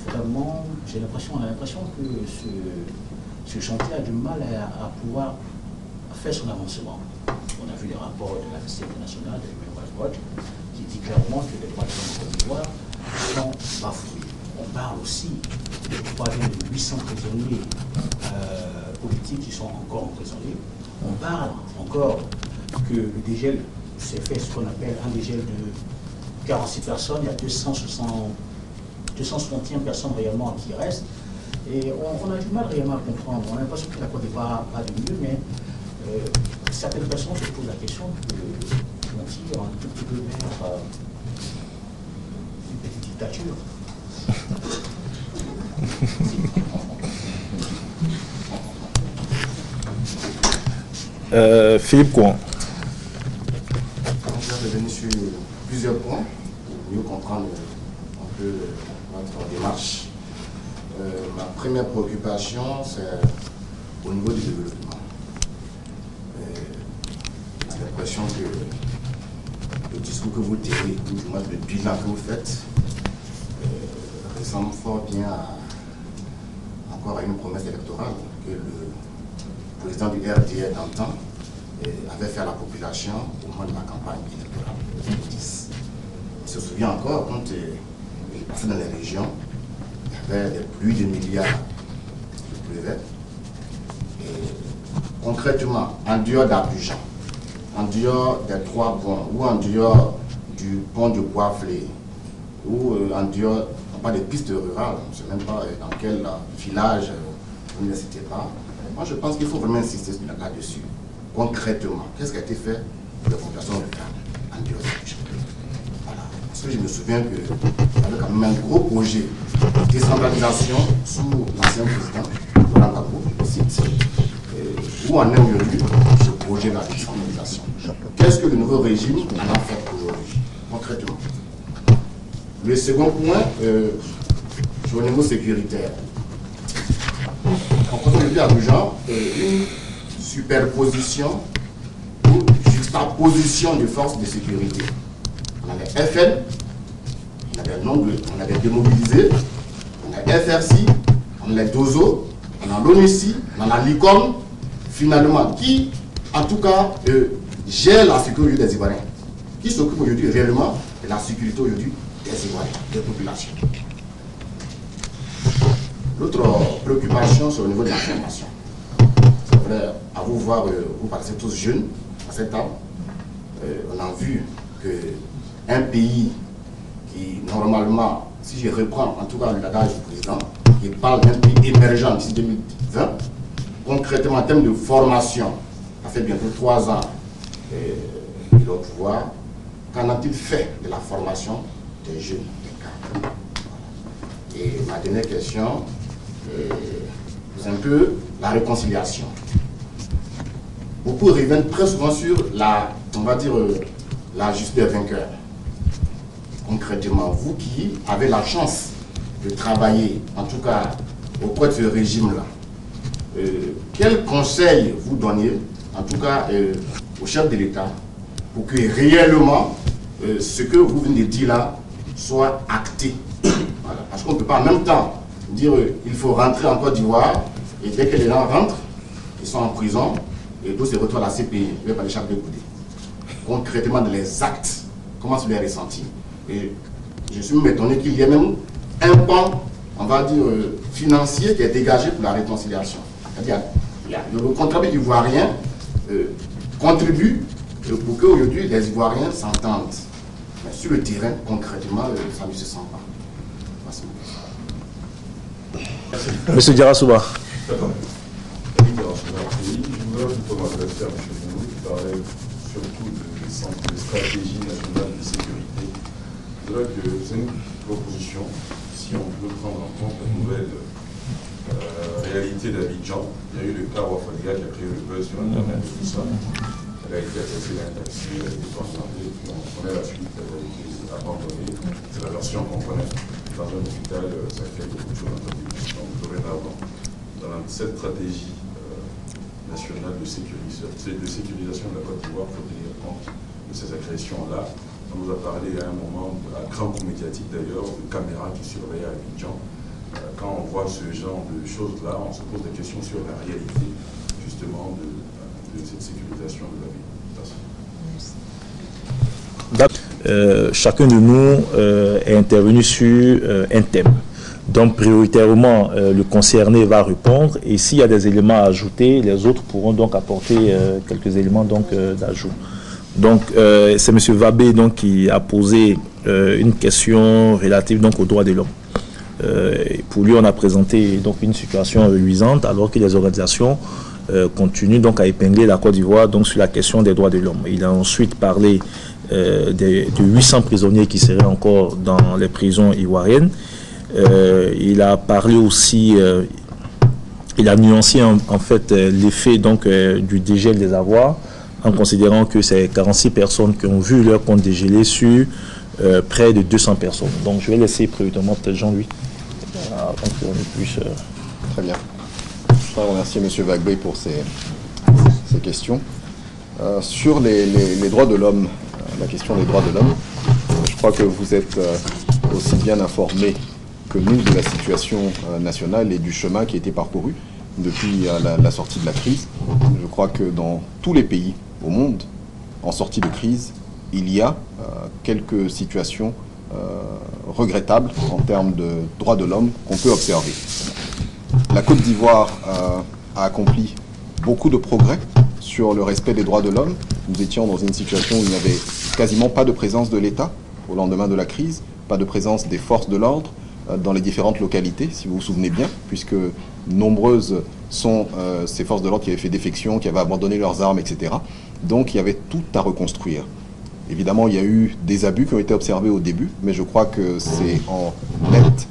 vraiment, on a l'impression que ce chantier a du mal à pouvoir faire son avancement. On a vu les rapports de l'Amnesty International, de Human Rights Watch, qui dit clairement que les droits de l'homme en Côte d'Ivoire sont bafoués. On parle aussi de 800 prisonniers politiques qui sont encore emprisonnés. On parle encore que le dégel s'est fait ce qu'on appelle un dégel de 46 personnes. Il y a 261 personnes réellement qui restent. Et on a du mal réellement à comprendre. On a l'impression que la Côte d'Ivoire va de mieux, mais certaines personnes se posent la question qu'on tire un tout petit peu vers une petite dictature. Philippe Kouan. Je vais revenir sur plusieurs points pour mieux comprendre un peu notre démarche. Ma première préoccupation, c'est au niveau du développement. J'ai l'impression que le discours que vous tenez, ou du moins le bilan que vous faites, ressemble fort bien encore à une promesse électorale que le président du RDR d'antan avait fait à la population au moment de la campagne électorale 2010. On se souvient encore quand il passait dans les régions, il y avait des pluies de milliards qui pleuvaient. Et concrètement, en dehors d'Abidjan, en dehors des trois ponts, ou en dehors du pont de Bois-Flé, ou en dehors, pas des pistes rurales, je ne sais même pas dans quel village vous ne le citez pas. Moi, je pense qu'il faut vraiment insister là-dessus. Concrètement, qu'est-ce qui a été fait pour la population locale en dehors d'Abidjan? Voilà. Parce que je me souviens qu'il y avait quand même un gros projet de décentralisation sous l'ancien président, Laurent Gbagbo, je cite. Où en est aujourd'hui ce projet de la décentralisation? Qu'est-ce que le nouveau régime en a fait aujourd'hui, concrètement? Le second point, sur le niveau sécuritaire. On continue à Abidjan une superposition ou juxtaposition de forces de sécurité. On a les FN, on a les démobilisés, on a les FRC, on a les DOZO, on a l'ONUCI, on a l'ICOM, finalement, qui, en tout cas, gère la sécurité des Ivoiriens, qui s'occupe aujourd'hui réellement de la sécurité aujourd'hui des Ivoiriens, des populations. L'autre préoccupation, c'est au niveau de la formation. C'est vrai, à vous voir, vous paraissez tous jeunes à cette table. On a vu qu'un pays qui, normalement, si je reprends en tout cas le langage du président, qui parle d'un pays émergent d'ici 2020, concrètement en termes de formation, ça fait bientôt 3 ans qu'il est au pouvoir. Qu'en a-t-il fait de la formation des jeunes, des cadres? Et ma dernière question, c'est un peu la réconciliation. Beaucoup reviennent très souvent sur la, on va dire, la justice des vainqueurs. Concrètement, vous qui avez la chance de travailler, en tout cas auprès de ce régime-là, quel conseil vous donnez, en tout cas au chef de l'État, pour que réellement ce que vous venez de dire là soit acté? Voilà. Parce qu'on ne peut pas en même temps dire qu'il faut rentrer en Côte d'Ivoire et dès que les gens rentrent, ils sont en prison et d'autres se retrouvent à la CPI, ils ne pas les chapeaux de goudé. Concrètement, dans les actes, comment se les ressentir? Et je suis même étonné qu'il y ait même un pan, on va dire, financier qui est dégagé pour la réconciliation. C'est-à-dire, le contribuable ivoirien contribue pour qu'aujourd'hui les Ivoiriens s'entendent. Mais sur le terrain, concrètement, ça ne se sent pas. Merci. Monsieur Diarra-Souba. D'accord. Je voudrais plutôt m'adresser à M. Boulou qui parlait surtout de stratégie nationale de sécurité. Je dirais que c'est une proposition, si on veut prendre en compte la nouvelle réalité d'Abidjan. Il y a eu le cas Wafadiga qui a créé le buzz sur Internet et tout ça. Elle a été agressée d'un taxi, elle a été transportée, puis on connaît la suite, elle a été abandonnée. C'est la version qu'on connaît. Dans un hôpital, ça fait beaucoup de choses dans notre pays. Donc, dorénavant, dans cette stratégie nationale de sécurisation de la Côte d'Ivoire, il faut tenir compte de ces agressions-là. On nous a parlé à un moment, à grand coup médiatique d'ailleurs, de caméras qui surveillaient Abidjan. Quand on voit ce genre de choses-là, on se pose des questions sur la réalité, justement, de cette sécurisation de la ville. Merci. Chacun de nous est intervenu sur un thème. Donc prioritairement, le concerné va répondre et s'il y a des éléments à ajouter, les autres pourront donc apporter quelques éléments d'ajout. Donc c'est M. Vabé donc, qui a posé une question relative donc, aux droits de l'homme. Pour lui, on a présenté donc, une situation reluisante alors que les organisations continuent donc, à épingler la Côte d'Ivoire sur la question des droits de l'homme. Il a ensuite parlé de 800 prisonniers qui seraient encore dans les prisons ivoiriennes. Il a parlé aussi il a nuancé en fait l'effet donc du dégel des avoirs en considérant que c'est 46 personnes qui ont vu leur compte dégelé sur près de 200 personnes. Donc je vais laisser prévitement peut-être Jean-Louis avant qu'on puisse... Très bien. Je voudrais remercier M. Wagbé pour ces questions. Sur les droits de l'homme, la question des droits de l'homme, je crois que vous êtes aussi bien informés que nous de la situation nationale et du chemin qui a été parcouru depuis la sortie de la crise. Je crois que dans tous les pays au monde, en sortie de crise, il y a quelques situations regrettables en termes de droits de l'homme qu'on peut observer. La Côte d'Ivoire a accompli beaucoup de progrès sur le respect des droits de l'homme. Nous étions dans une situation où il n'y avait quasiment pas de présence de l'État au lendemain de la crise, pas de présence des forces de l'ordre dans les différentes localités, si vous vous souvenez bien, puisque nombreuses sont ces forces de l'ordre qui avaient fait défection, qui avaient abandonné leurs armes, etc. Donc il y avait tout à reconstruire. Évidemment, il y a eu des abus qui ont été observés au début, mais je crois que c'est en nette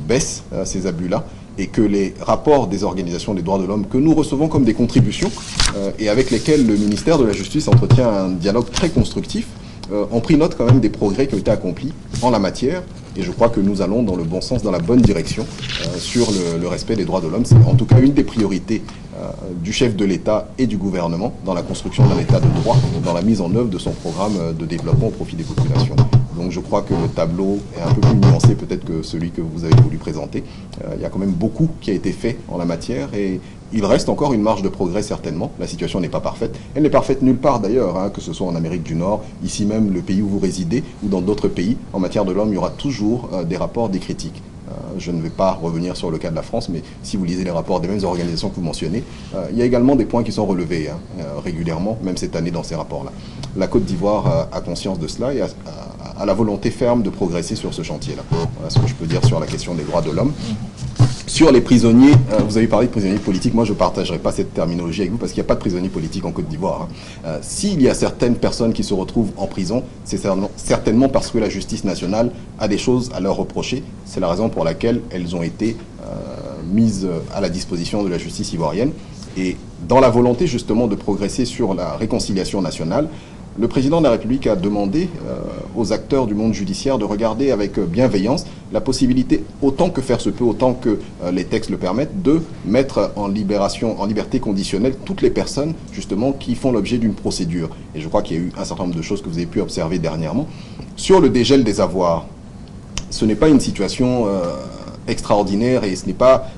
baisse, ces abus-là, et que les rapports des organisations des droits de l'homme que nous recevons comme des contributions et avec lesquels le ministère de la Justice entretient un dialogue très constructif, ont pris note quand même des progrès qui ont été accomplis en la matière. Et je crois que nous allons dans le bon sens, dans la bonne direction sur le respect des droits de l'homme. C'est en tout cas une des priorités du chef de l'État et du gouvernement dans la construction d'un État de droit, dans la mise en œuvre de son programme de développement au profit des populations. Donc je crois que le tableau est un peu plus nuancé peut-être que celui que vous avez voulu présenter. Il y a quand même beaucoup qui a été fait en la matière et il reste encore une marge de progrès certainement. La situation n'est pas parfaite. Elle n'est parfaite nulle part d'ailleurs, que ce soit en Amérique du Nord, ici même le pays où vous résidez ou dans d'autres pays. En matière de l'homme, il y aura toujours des rapports, des critiques. Je ne vais pas revenir sur le cas de la France, mais si vous lisez les rapports des mêmes organisations que vous mentionnez, il y a également des points qui sont relevés régulièrement, même cette année dans ces rapports-là. La Côte d'Ivoire a conscience de cela et a la volonté ferme de progresser sur ce chantier-là. Voilà ce que je peux dire sur la question des droits de l'homme. Sur les prisonniers, vous avez parlé de prisonniers politiques. Moi, je ne partagerai pas cette terminologie avec vous parce qu'il n'y a pas de prisonniers politiques en Côte d'Ivoire. S'il y a certaines personnes qui se retrouvent en prison, c'est certainement parce que la justice nationale a des choses à leur reprocher. C'est la raison pour laquelle elles ont été mises à la disposition de la justice ivoirienne. Et dans la volonté justement de progresser sur la réconciliation nationale, le président de la République a demandé aux acteurs du monde judiciaire de regarder avec bienveillance la possibilité, autant que faire se peut, autant que les textes le permettent, de mettre en liberté conditionnelle toutes les personnes justement qui font l'objet d'une procédure. Et je crois qu'il y a eu un certain nombre de choses que vous avez pu observer dernièrement. Sur le dégel des avoirs, ce n'est pas une situation extraordinaire et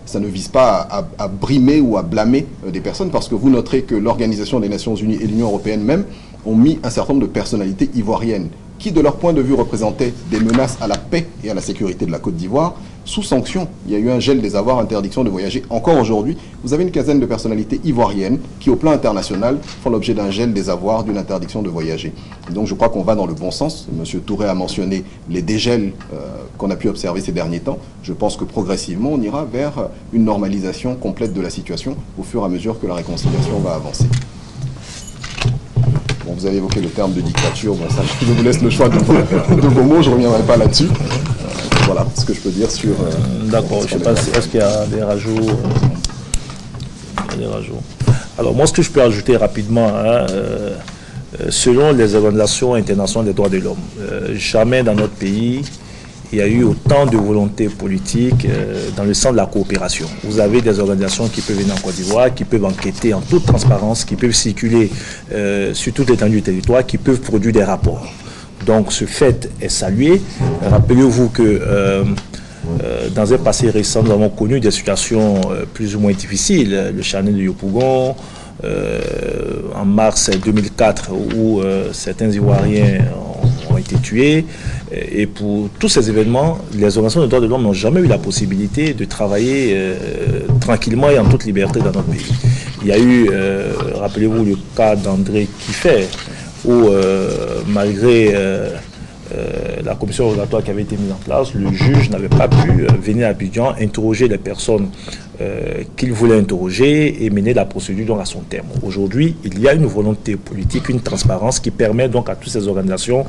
ça ne vise pas à brimer ou à blâmer des personnes parce que vous noterez que l'Organisation des Nations Unies et l'Union européenne même ont mis un certain nombre de personnalités ivoiriennes qui, de leur point de vue, représentaient des menaces à la paix et à la sécurité de la Côte d'Ivoire, sous sanction. Il y a eu un gel des avoirs, interdiction de voyager. Encore aujourd'hui, vous avez une quinzaine de personnalités ivoiriennes qui, au plan international, font l'objet d'un gel des avoirs, d'une interdiction de voyager. Et donc je crois qu'on va dans le bon sens. M. Touré a mentionné les dégels qu'on a pu observer ces derniers temps. Je pense que progressivement, on ira vers une normalisation complète de la situation au fur et à mesure que la réconciliation va avancer. Bon, vous avez évoqué le terme de dictature. Bon, ça, je vous laisse le choix de vos mots. Je ne reviendrai pas là-dessus. Voilà ce que je peux dire sur... D'accord, je ne sais pas si est-ce qu'il y a des rajouts. Alors, moi, ce que je peux ajouter rapidement, selon les organisations internationales des droits de l'homme, jamais dans notre pays, il y a eu autant de volonté politique dans le sens de la coopération. Vous avez des organisations qui peuvent venir en Côte d'Ivoire, qui peuvent enquêter en toute transparence, qui peuvent circuler sur toute l'étendue du territoire, qui peuvent produire des rapports. Donc ce fait est salué. Rappelez-vous que dans un passé récent, nous avons connu des situations plus ou moins difficiles. Le charnier de Yopougon, en mars 2004, où certains Ivoiriens ont été tués. Et pour tous ces événements, les organisations de droits de l'homme n'ont jamais eu la possibilité de travailler tranquillement et en toute liberté dans notre pays. Il y a eu, rappelez-vous, le cas d'André Kiffé, où malgré la commission rogatoire qui avait été mise en place, le juge n'avait pas pu venir à Abidjan interroger les personnes qu'il voulait interroger et mener la procédure donc à son terme. Aujourd'hui, il y a une volonté politique, une transparence qui permet donc à toutes ces organisations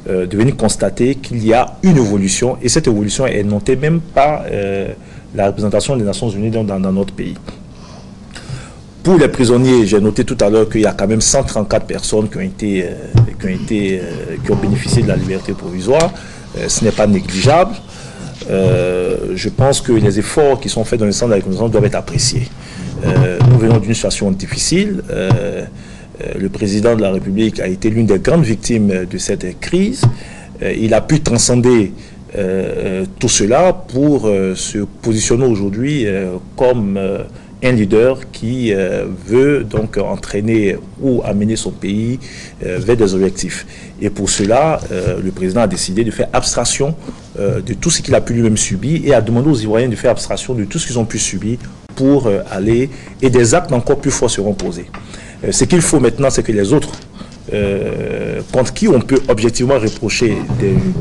de venir constater qu'il y a une évolution et cette évolution est notée même par la représentation des Nations Unies dans notre pays. Pour les prisonniers, j'ai noté tout à l'heure qu'il y a quand même 134 personnes qui ont bénéficié de la liberté provisoire. Ce n'est pas négligeable. Je pense que les efforts qui sont faits dans le centre de la reconnaissance doivent être appréciés. Nous venons d'une situation difficile. Le président de la République a été l'une des grandes victimes de cette crise. Il a pu transcender tout cela pour se positionner aujourd'hui comme un leader qui veut donc entraîner ou amener son pays vers des objectifs. Et pour cela, le président a décidé de faire abstraction de tout ce qu'il a pu lui-même subir et a demandé aux Ivoiriens de faire abstraction de tout ce qu'ils ont pu subir pour aller, et des actes encore plus forts seront posés. Ce qu'il faut maintenant, c'est que les autres, contre qui on peut objectivement reprocher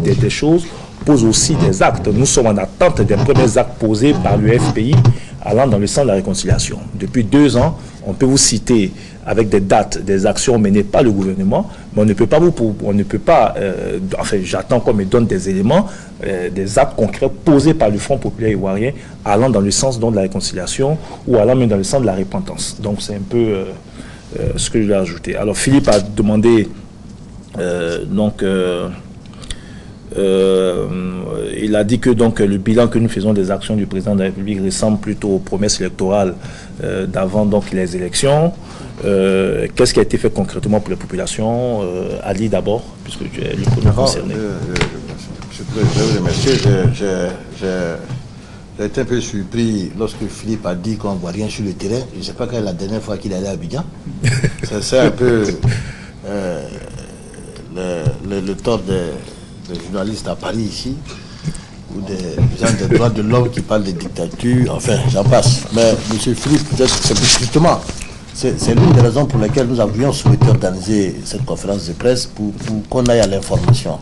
des choses, posent aussi des actes. Nous sommes en attente des premiers actes posés par le FPI allant dans le sens de la réconciliation. Depuis 2 ans, on peut vous citer avec des dates, des actions menées par le gouvernement, mais on ne peut pas, enfin j'attends qu'on me donne des éléments, des actes concrets posés par le Front populaire ivoirien allant dans le sens donc, de la réconciliation ou allant même dans le sens de la repentance. Donc c'est un peu ce que je vais ajouter. Alors Philippe a demandé il a dit que donc le bilan que nous faisons des actions du président de la République ressemble plutôt aux promesses électorales d'avant donc les élections. Qu'est-ce qui a été fait concrètement pour les populations? Ali d'abord, puisque tu es le premier concerné. Je vous remercie. J'ai été un peu surpris lorsque Philippe a dit qu'on ne voit rien sur le terrain. Je ne sais pas quand est la dernière fois qu'il est allé à Abidjan. C'est un peu le tort des journalistes à Paris ici, ou des gens des droits de l'homme qui parlent de dictature, enfin j'en passe. Mais M. Philippe, c'est justement, c'est l'une des raisons pour lesquelles nous avions souhaité organiser cette conférence de presse pour qu'on aille à l'information.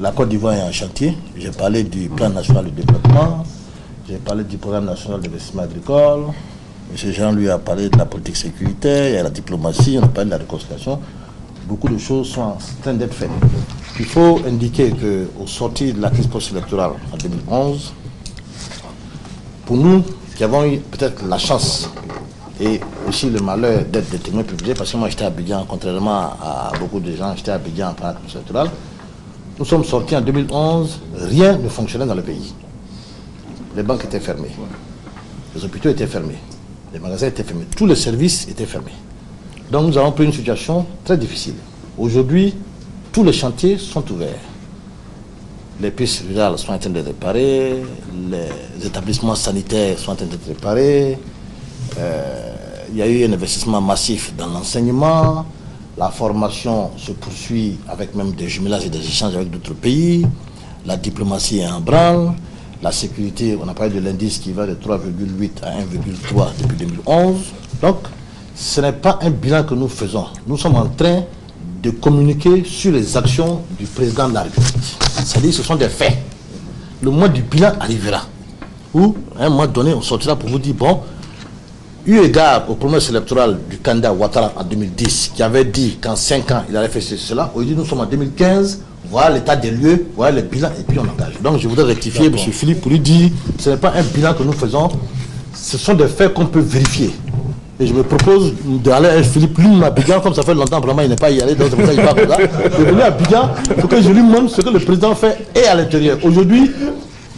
La Côte d'Ivoire est en chantier. J'ai parlé du plan national de développement, j'ai parlé du programme national d'investissement agricole, M. Jean lui a parlé de la politique sécuritaire, il y a la diplomatie, on a parlé de la réconciliation. Beaucoup de choses sont en train d'être faites. Il faut indiquer qu'au sortir de la crise post-électorale en 2011, pour nous qui avons eu peut-être la chance et aussi le malheur d'être des témoins privilégiés, parce que moi j'étais à Abidjan, contrairement à beaucoup de gens, j'étais à Abidjan pendant la crise post-électorale, nous sommes sortis en 2011, rien ne fonctionnait dans le pays. Les banques étaient fermées, les hôpitaux étaient fermés, les magasins étaient fermés, tous les services étaient fermés. Donc nous avons pris une situation très difficile. Aujourd'hui, tous les chantiers sont ouverts. Les pistes rurales sont en train d'être réparées, les établissements sanitaires sont en train d'être réparés. Il y a eu un investissement massif dans l'enseignement. La formation se poursuit avec même des jumelages et des échanges avec d'autres pays. La diplomatie est en branle. La sécurité, on a parlé de l'indice qui va de 3,8 à 1,3 depuis 2011. Donc, ce n'est pas un bilan que nous faisons. Nous sommes en train de communiquer sur les actions du président de la République. C'est-à-dire que ce sont des faits. Le mois du bilan arrivera. Ou, à un moment donné, on sortira pour vous dire, bon, eu égard aux promesses électorales du candidat Ouattara en 2010, qui avait dit qu'en 5 ans, il allait faire cela, aujourd'hui nous sommes en 2015, voilà l'état des lieux, voilà le bilan, et puis on engage. Donc je voudrais rectifier M. Philippe pour lui dire, ce n'est pas un bilan que nous faisons, ce sont des faits qu'on peut vérifier. Et je me propose d'aller à Philippe, lui, à Abidjan, comme ça fait longtemps, vraiment, il n'est pas y allé, donc c'est pour ça qu'il parle là. Je vais venir à Abidjan pour que je lui montre ce que le président fait et à l'intérieur. Aujourd'hui,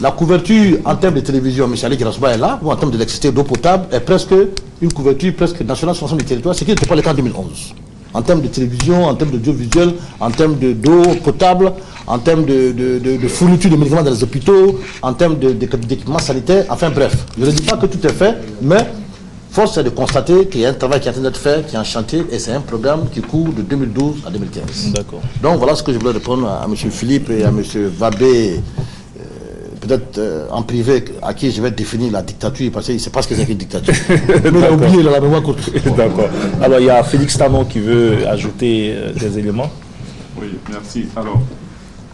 la couverture en termes de télévision, M. Ali Girasba est là, ou en termes d'électricité, d'eau potable, est presque une couverture presque nationale sur l'ensemble du territoire, ce qui n'était pas le cas en 2011. En termes de télévision, en termes d'audiovisuel, en termes d'eau potable, en termes de fourniture de médicaments dans les hôpitaux, en termes d'équipements sanitaires, enfin bref. Je ne dis pas que tout est fait, mais force est de constater qu'il y a un travail qui est en train d'être fait, qui est en chantier, et c'est un programme qui court de 2012 à 2015. D'accord. Donc voilà ce que je voulais répondre à M. Philippe et à M. Vabé, peut-être en privé, à qui je vais définir la dictature, parce qu'il ne sait pas ce que c'est qu'une dictature. Mais il a oublié, il a la mémoire courte. D'accord. Alors il y a Félix Tanon qui veut ajouter des éléments. Oui, merci. Alors,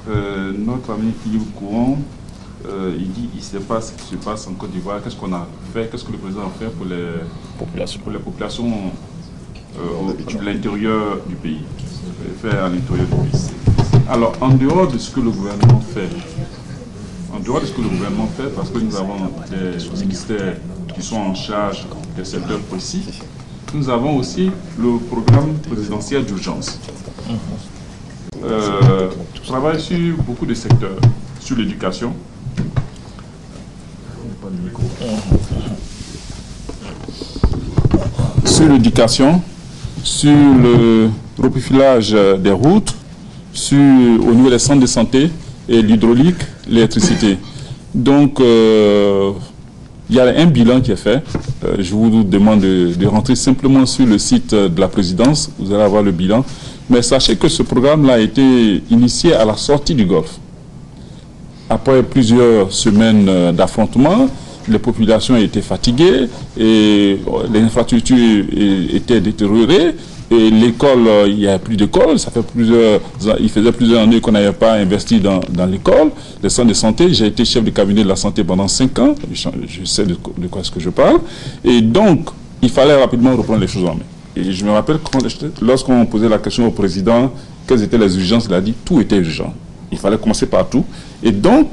notre ami Philippe Courant, il dit qu'il ne sait pas ce qui se passe en Côte d'Ivoire. Qu'est-ce qu'on a fait? Qu'est-ce que le président a fait pour les populations de l'intérieur du pays? Faire à l'intérieur du pays. Alors, en dehors de ce que le gouvernement fait, En dehors de ce que le gouvernement fait, parce que nous avons des ministères qui sont en charge des secteurs précis, nous avons aussi le programme présidentiel d'urgence. Je travaille sur beaucoup de secteurs, sur l'éducation, sur le reprofilage des routes, au niveau des centres de santé et l'hydraulique, l'électricité. Donc, il y a un bilan qui est fait. Je vous demande de rentrer simplement sur le site de la présidence. Vous allez avoir le bilan. Mais sachez que ce programme-là a été initié à la sortie du Golfe. Après plusieurs semaines d'affrontements, les populations étaient fatiguées et les infrastructures étaient détériorées. Et l'école, il n'y a plus d'école. Il faisait plusieurs années qu'on n'avait pas investi dans l'école, les centres de santé. J'ai été chef de cabinet de la santé pendant 5 ans. Je sais de quoi est-ce que je parle. Et donc, il fallait rapidement reprendre les choses en main. Et je me rappelle lorsqu'on posait la question au président, quelles étaient les urgences, il a dit tout était urgent. Il fallait commencer par tout. Et donc,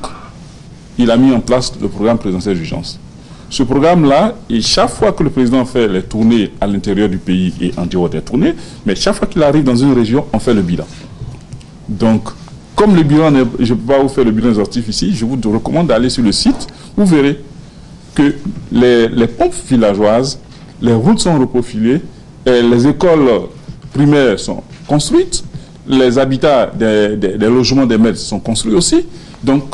il a mis en place le programme présidentiel d'urgence. Ce programme-là, et chaque fois que le président fait les tournées à l'intérieur du pays et en dehors des tournées, mais chaque fois qu'il arrive dans une région, on fait le bilan. Donc, comme le bilan, je ne peux pas vous faire le bilan exhaustif ici, je vous recommande d'aller sur le site. Vous verrez que les pompes villageoises, les routes sont reprofilées, et les écoles primaires sont construites, les habitats des logements des maîtres sont construits aussi. Donc,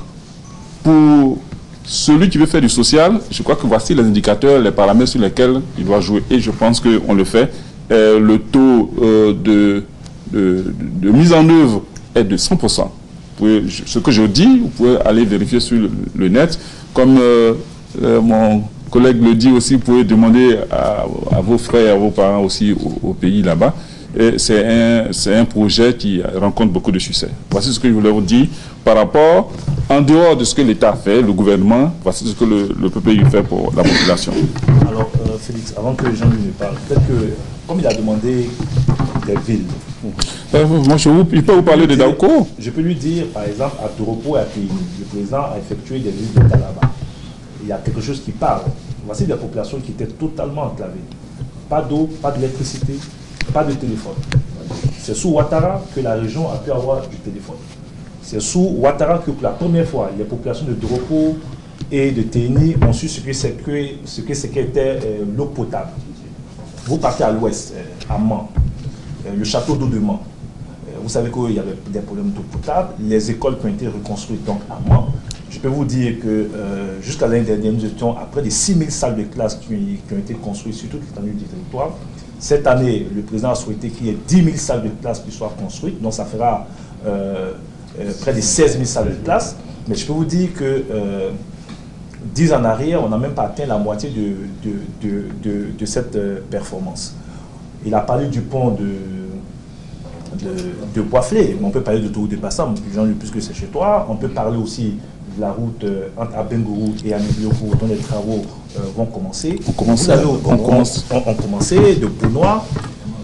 pour celui qui veut faire du social, je crois que voici les indicateurs, les paramètres sur lesquels il doit jouer. Et je pense qu'on le fait. Le taux de mise en œuvre est de 100%. Ce que je dis, vous pouvez aller vérifier sur le net. Comme mon collègue le dit aussi, vous pouvez demander à vos frères et à vos parents aussi au pays là-bas. C'est un projet qui rencontre beaucoup de succès. Voici ce que je voulais vous dire par rapport, en dehors de ce que l'État fait, le gouvernement, voici ce que le PPI fait pour la population. Alors, Félix, avant que Jean-Louis ne parle, peut-être que, comme il a demandé des villes, moi, il peut vous parler de Daouko. Je peux lui dire, par exemple, à Toropo et à Pays, le président a effectué des visites de Talaba. Il y a quelque chose qui parle. Voici des populations qui étaient totalement enclavées. Pas d'eau, pas d'électricité, pas de téléphone. C'est sous Ouattara que la région a pu avoir du téléphone. C'est sous Ouattara que pour la première fois, les populations de Doropo et de Téni ont su ce que qu'était l'eau potable. Vous partez à l'ouest, à Mans, le château d'eau de Mans. Vous savez qu'il y avait des problèmes d'eau potable. Les écoles qui ont été reconstruites donc à Mans. Je peux vous dire que jusqu'à l'année dernière, nous étions à près de 6000 salles de classe qui ont été construites sur toute l'étendue du territoire. Cette année, le président a souhaité qu'il y ait 10 000 salles de classe qui soient construites. Donc ça fera près de 16 000 salles de classe. Mais je peux vous dire que 10 ans en arrière, on n'a même pas atteint la moitié de cette performance. Il a parlé du pont de Boisflé, mais on peut parler de Tour de Bassam, puisque c'est chez toi. On peut parler aussi de la route entre Abengourou et Amiblioko, dont les travaux vont commencer. On commence de Bounois,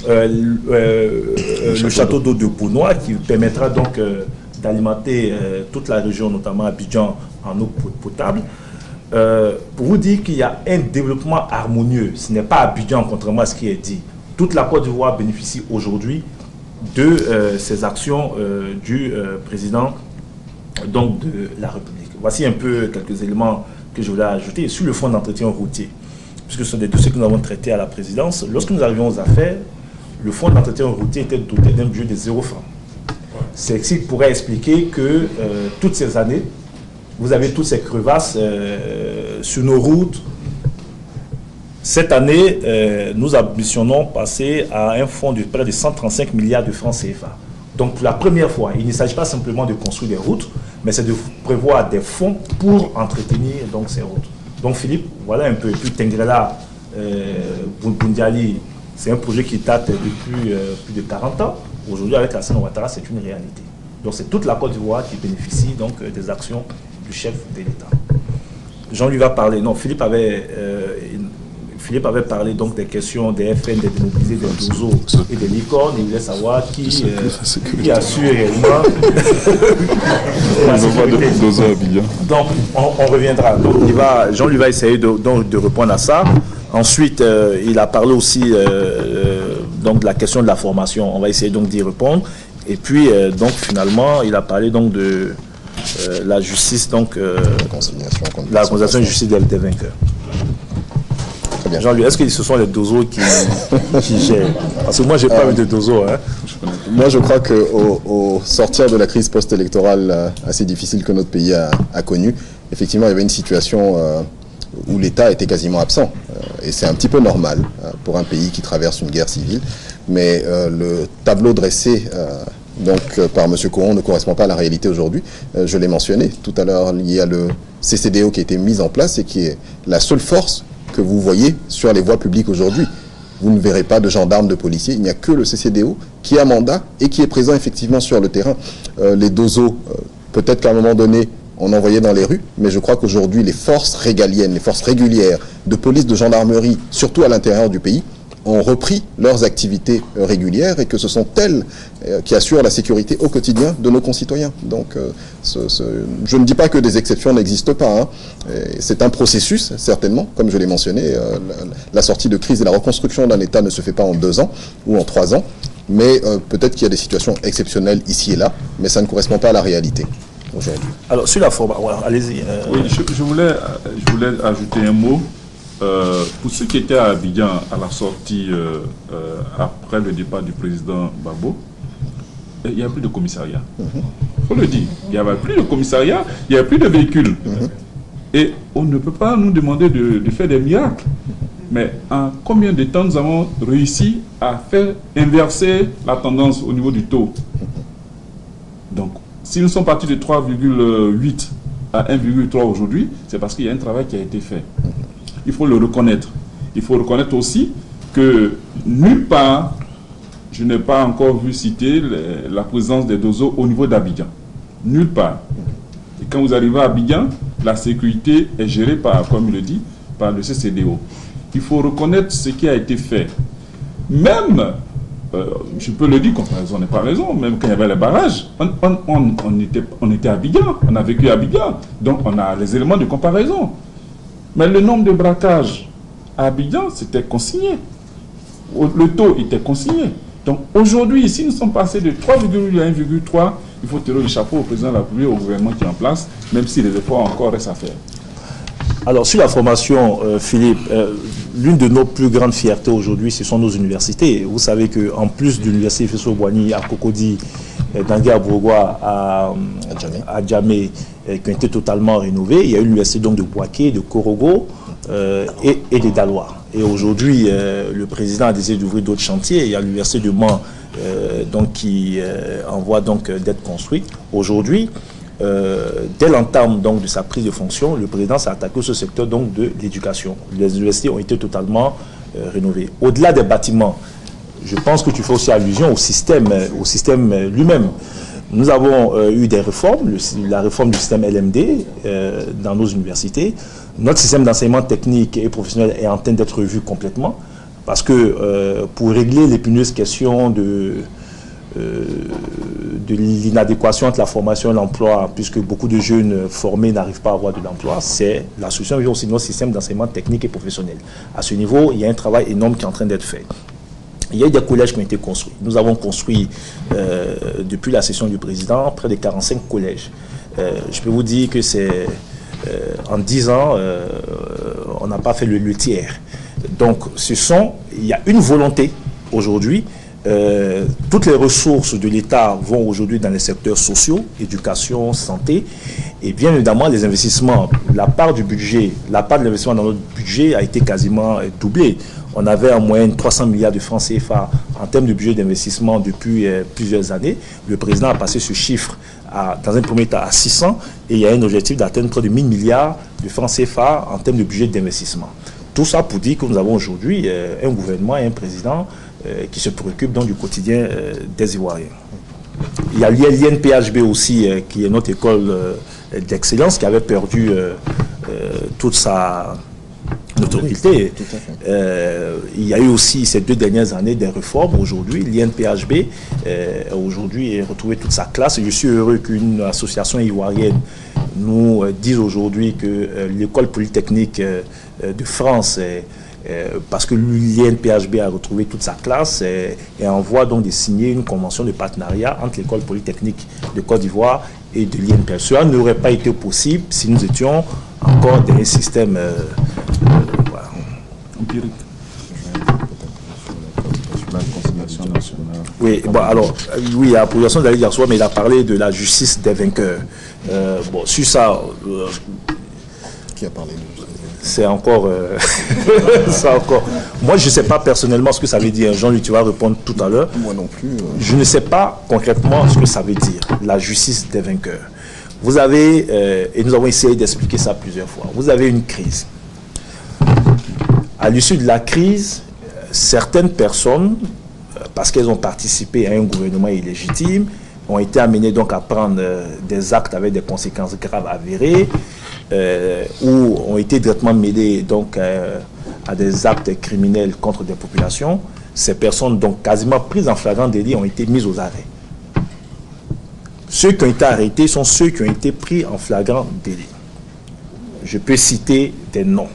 le château d'eau de Bounois qui permettra donc d'alimenter toute la région, notamment Abidjan, en eau potable. Pour vous dire qu'il y a un développement harmonieux, ce n'est pas Abidjan, contrairement à ce qui est dit. Toute la Côte d'Ivoire bénéficie aujourd'hui de ces actions du président donc de la République. Voici un peu quelques éléments que je voulais ajouter sur le fonds d'entretien routier, puisque ce sont des dossiers que nous avons traités à la présidence. Lorsque nous arrivions aux affaires, le fonds d'entretien routier était doté d'un budget de 0 francs. C'est ce qui pourrait expliquer que toutes ces années, vous avez toutes ces crevasses sur nos routes. Cette année, nous ambitionnons passer à un fonds de près de 135 milliards de francs CFA. Donc pour la première fois, il ne s'agit pas simplement de construire des routes, mais c'est de prévoir des fonds pour entretenir donc, ces routes. Donc Philippe, voilà un peu. Et puis Tengrela, Bundiali, c'est un projet qui date depuis plus de 40 ans. Aujourd'hui, avec Alassane Ouattara, c'est une réalité. Donc c'est toute la Côte d'Ivoire qui bénéficie donc, des actions du chef de l'État. Jean lui va parler. Non, Philippe Philippe avait parlé donc des questions des FN, des démobilisés, des DOZO et des licornes. Il voulait savoir qui assure réellement la sécurité. Donc, on reviendra. Donc, Jean-Louis va essayer de répondre à ça. Ensuite, il a parlé aussi donc de la question de la formation. On va essayer donc d'y répondre. Et puis, donc, finalement, il a parlé donc de la justice, donc la réconciliation de justice des vainqueurs. Jean-Louis, est-ce que ce sont les DOZO qui gèrent? Parce que moi, j'ai pas eu de DOZO. Hein. Moi, je crois qu'au sortir de la crise post-électorale assez difficile que notre pays a connue, effectivement, il y avait une situation où l'État était quasiment absent. Et c'est un petit peu normal pour un pays qui traverse une guerre civile. Mais le tableau dressé par M. Coron ne correspond pas à la réalité aujourd'hui. Je l'ai mentionné tout à l'heure, il y a le CCDO qui a été mis en place et qui est la seule force que vous voyez sur les voies publiques aujourd'hui. Vous ne verrez pas de gendarmes, de policiers. Il n'y a que le CCDO qui a mandat et qui est présent effectivement sur le terrain. Les DOZO, peut-être qu'à un moment donné, on envoyait dans les rues, mais je crois qu'aujourd'hui, les forces régaliennes, les forces régulières de police, de gendarmerie, surtout à l'intérieur du pays, ont repris leurs activités régulières et que ce sont elles qui assurent la sécurité au quotidien de nos concitoyens. Donc, je ne dis pas que des exceptions n'existent pas. Hein. C'est un processus, certainement, comme je l'ai mentionné. La sortie de crise et la reconstruction d'un État ne se fait pas en 2 ans ou en 3 ans, mais peut-être qu'il y a des situations exceptionnelles ici et là, mais ça ne correspond pas à la réalité aujourd'hui. Alors, sur la formation, voilà, allez-y. Oui, je voulais ajouter un mot. Pour ceux qui étaient à Abidjan à la sortie après le départ du président Gbagbo, il n'y a plus de commissariat. Il faut le dire. Il n'y avait plus de commissariat, il n'y a plus de véhicules. Et on ne peut pas nous demander de faire des miracles. Mais en combien de temps nous avons réussi à faire inverser la tendance au niveau du taux? Donc, si nous sommes partis de 3,8 à 1,3 aujourd'hui, c'est parce qu'il y a un travail qui a été fait. Il faut le reconnaître. Il faut reconnaître aussi que nulle part, je n'ai pas encore vu citer la présence des DOZO au niveau d'Abidjan. Nulle part. Et quand vous arrivez à Abidjan, la sécurité est gérée par, comme il le dit, par le CCDO. Il faut reconnaître ce qui a été fait. Même, je peux le dire, comparaison n'est pas raison, même quand il y avait les barrages, on était à Abidjan, on a vécu à Abidjan, donc on a les éléments de comparaison. Mais le nombre de braquages à Abidjan, c'était consigné. Le taux était consigné. Donc aujourd'hui, ici, nous sommes passés de 3,8 à 1,3. Il faut tirer le chapeau au président de la République, au gouvernement qui est en place, même si les efforts encore restent à faire. Alors, sur la formation, Philippe, l'une de nos plus grandes fiertés aujourd'hui, ce sont nos universités. Vous savez qu'en plus de l'université Fesso-Boigny, à Cocody, d'Angué à Bourgois, à Djamé, qui ont été totalement rénovées, il y a l'université donc de Boaké, de Korogo et de Daloa. Et aujourd'hui, le président a décidé d'ouvrir d'autres chantiers. Il y a l'université de Mans donc, qui envoie donc d'être construite. Aujourd'hui, dès l'entame donc de sa prise de fonction, le président s'est attaqué au secteur donc de l'éducation. Les universités ont été totalement rénovées. Au-delà des bâtiments, je pense que tu fais aussi allusion au système lui-même. Nous avons eu des réformes, la réforme du système LMD dans nos universités. Notre système d'enseignement technique et professionnel est en train d'être revu complètement parce que pour régler l'épineuse question de l'inadéquation entre la formation et l'emploi, puisque beaucoup de jeunes formés n'arrivent pas à avoir de l'emploi, c'est la solution vient aussi de notre système d'enseignement technique et professionnel. À ce niveau, il y a un travail énorme qui est en train d'être fait. Il y a eu des collèges qui ont été construits. Nous avons construit, depuis la session du président, près de 45 collèges. Je peux vous dire que c'est en 10 ans, on n'a pas fait le tiers. Donc, il y a une volonté aujourd'hui. Toutes les ressources de l'État vont aujourd'hui dans les secteurs sociaux, éducation, santé, et bien évidemment les investissements. La part de l'investissement dans notre budget a été quasiment doublée. On avait en moyenne 300 milliards de francs CFA en termes de budget d'investissement depuis plusieurs années. Le président a passé ce chiffre dans un premier temps à 600 et il y a un objectif d'atteindre près de 1000 milliards de francs CFA en termes de budget d'investissement. Tout ça pour dire que nous avons aujourd'hui un gouvernement et un président qui se préoccupent donc du quotidien des Ivoiriens. Il y a l'INPHB aussi, qui est notre école d'excellence, qui avait perdu toute sa notoriété. Il y a eu aussi ces 2 dernières années des réformes. Aujourd'hui, l'INPHB aujourd'hui a retrouvé toute sa classe. Je suis heureux qu'une association ivoirienne nous dise aujourd'hui que l'école polytechnique de France, parce que l'INPHB a retrouvé toute sa classe, et envoie donc de signer une convention de partenariat entre l'école polytechnique de Côte d'Ivoire et de l'INPHB. Cela n'aurait pas été possible si nous étions encore dans un système empirique. La conciliation nationale. Oui, bon, alors, oui, la population d'Ali Garçois, mais il a parlé de la justice des vainqueurs. Bon, sur ça, Qui a parlé de... c'est encore, c'est encore... Moi, je ne sais pas personnellement ce que ça veut dire. Jean-Luc, tu vas répondre tout à l'heure. Moi non plus. Je ne sais pas concrètement ce que ça veut dire, la justice des vainqueurs. Vous avez, et nous avons essayé d'expliquer ça plusieurs fois, vous avez une crise. À l'issue de la crise, certaines personnes, parce qu'elles ont participé à un gouvernement illégitime, ont été amenées donc à prendre des actes avec des conséquences graves avérées, ou ont été directement mêlées donc à des actes criminels contre des populations. Ces personnes, donc quasiment prises en flagrant délit, ont été mises aux arrêts. Ceux qui ont été arrêtés sont ceux qui ont été pris en flagrant délit. Je peux citer des noms,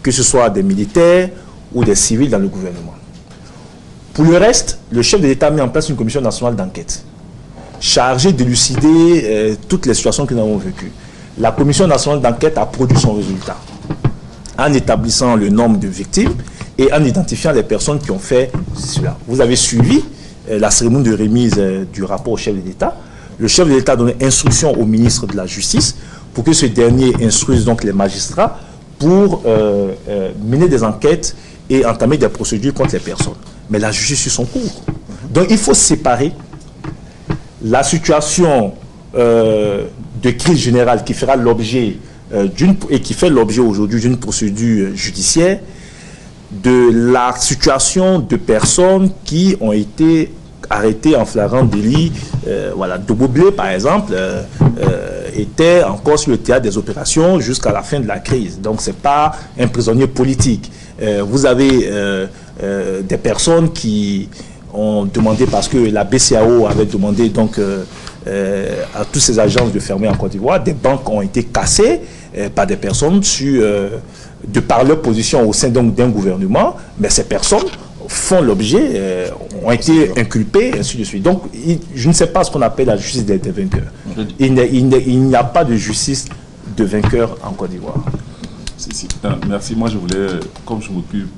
que ce soit des militaires ou des civils dans le gouvernement. Pour le reste, le chef de l'État a mis en place une commission nationale d'enquête chargée d'élucider toutes les situations que nous avons vécues. La commission nationale d'enquête a produit son résultat en établissant le nombre de victimes et en identifiant les personnes qui ont fait cela. Vous avez suivi la cérémonie de remise du rapport au chef de l'État. Le chef de l'État a donné instruction au ministre de la Justice pour que ce dernier instruise donc les magistrats pour mener des enquêtes et entamer des procédures contre les personnes. Mais la justice suit son cours. Donc il faut séparer la situation de crise générale qui fera l'objet et qui fait l'objet aujourd'hui d'une procédure judiciaire de la situation de personnes qui ont été arrêtées en flagrant délit. Voilà, Doboblé par exemple était encore sur le théâtre des opérations jusqu'à la fin de la crise. Donc c'est pas un prisonnier politique. Vous avez des personnes qui ont demandé, parce que la BCAO avait demandé donc à toutes ces agences de fermer en Côte d'Ivoire, des banques ont été cassées par des personnes de par leur position au sein d'un gouvernement, mais ces personnes font l'objet, ont été inculpées, ainsi de suite. Donc, je ne sais pas ce qu'on appelle la justice des vainqueurs. Il n'y a pas de justice de vainqueurs en Côte d'Ivoire. Merci. Moi, je voulais, comme je m'occupe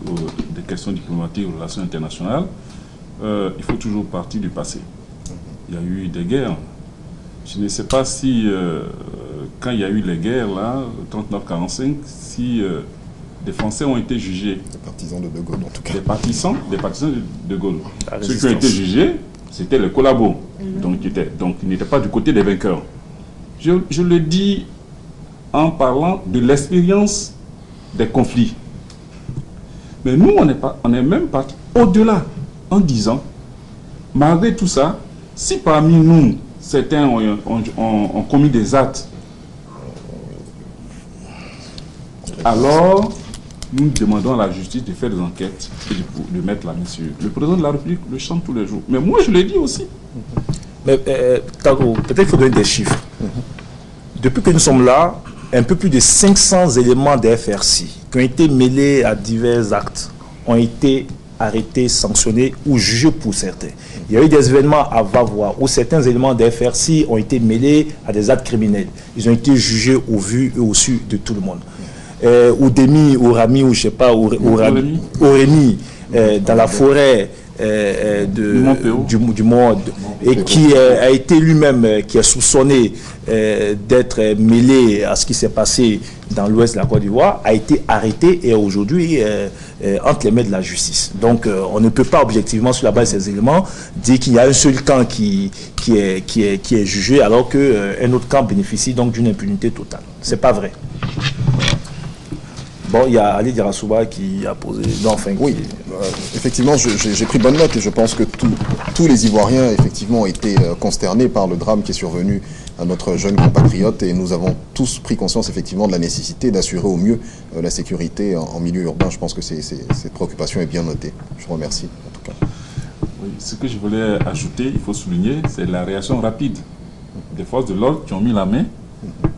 des questions diplomatiques et relations internationales, il faut toujours partir du passé. Il y a eu des guerres. Je ne sais pas si, quand il y a eu les guerres, là, 39-45, si des Français ont été jugés. Des partisans de De Gaulle, en tout cas. Des partisans de Gaulle. Ceux qui ont été jugés, c'était les collabos. Donc, ils n'étaient pas du côté des vainqueurs. Je le dis en parlant de l'expérience des conflits. Mais nous, on est même parti au-delà, en disant, malgré tout ça, si parmi nous, certains ont commis des actes, alors nous demandons à la justice de faire des enquêtes et de mettre la main sur. Le président de la République le chante tous les jours. Mais moi, je le dis aussi. Mais peut-être qu'il faut donner des chiffres. Depuis que nous sommes là, un peu plus de 500 éléments des FRC qui ont été mêlés à divers actes ont été arrêtés, sanctionnés ou jugés pour certains. Il y a eu des événements à Vavois où certains éléments des FRC ont été mêlés à des actes criminels. Ils ont été jugés au vu et au su de tout le monde. Oudemi, Ourami, ou je ne sais pas, Orémi, dans la forêt du Mont, et qui a été lui-même, qui est soupçonné d'être mêlé à ce qui s'est passé dans l'ouest de la Côte d'Ivoire, a été arrêté et aujourd'hui entre les mains de la justice. Donc on ne peut pas objectivement, sur la base de ces éléments, dire qu'il y a un seul camp qui est jugé alors qu'un autre camp bénéficie donc d'une impunité totale. C'est pas vrai. Bon, il y a Ali Diarasouba qui a posé... Non, enfin, oui, effectivement, j'ai pris bonne note et je pense que tous les Ivoiriens, effectivement, ont été consternés par le drame qui est survenu à notre jeune compatriote et nous avons tous pris conscience, effectivement, de la nécessité d'assurer au mieux la sécurité en milieu urbain. Je pense que cette préoccupation est bien notée. Je vous remercie, en tout cas. Oui, ce que je voulais ajouter, il faut souligner, c'est la réaction rapide des forces de l'ordre qui ont mis la main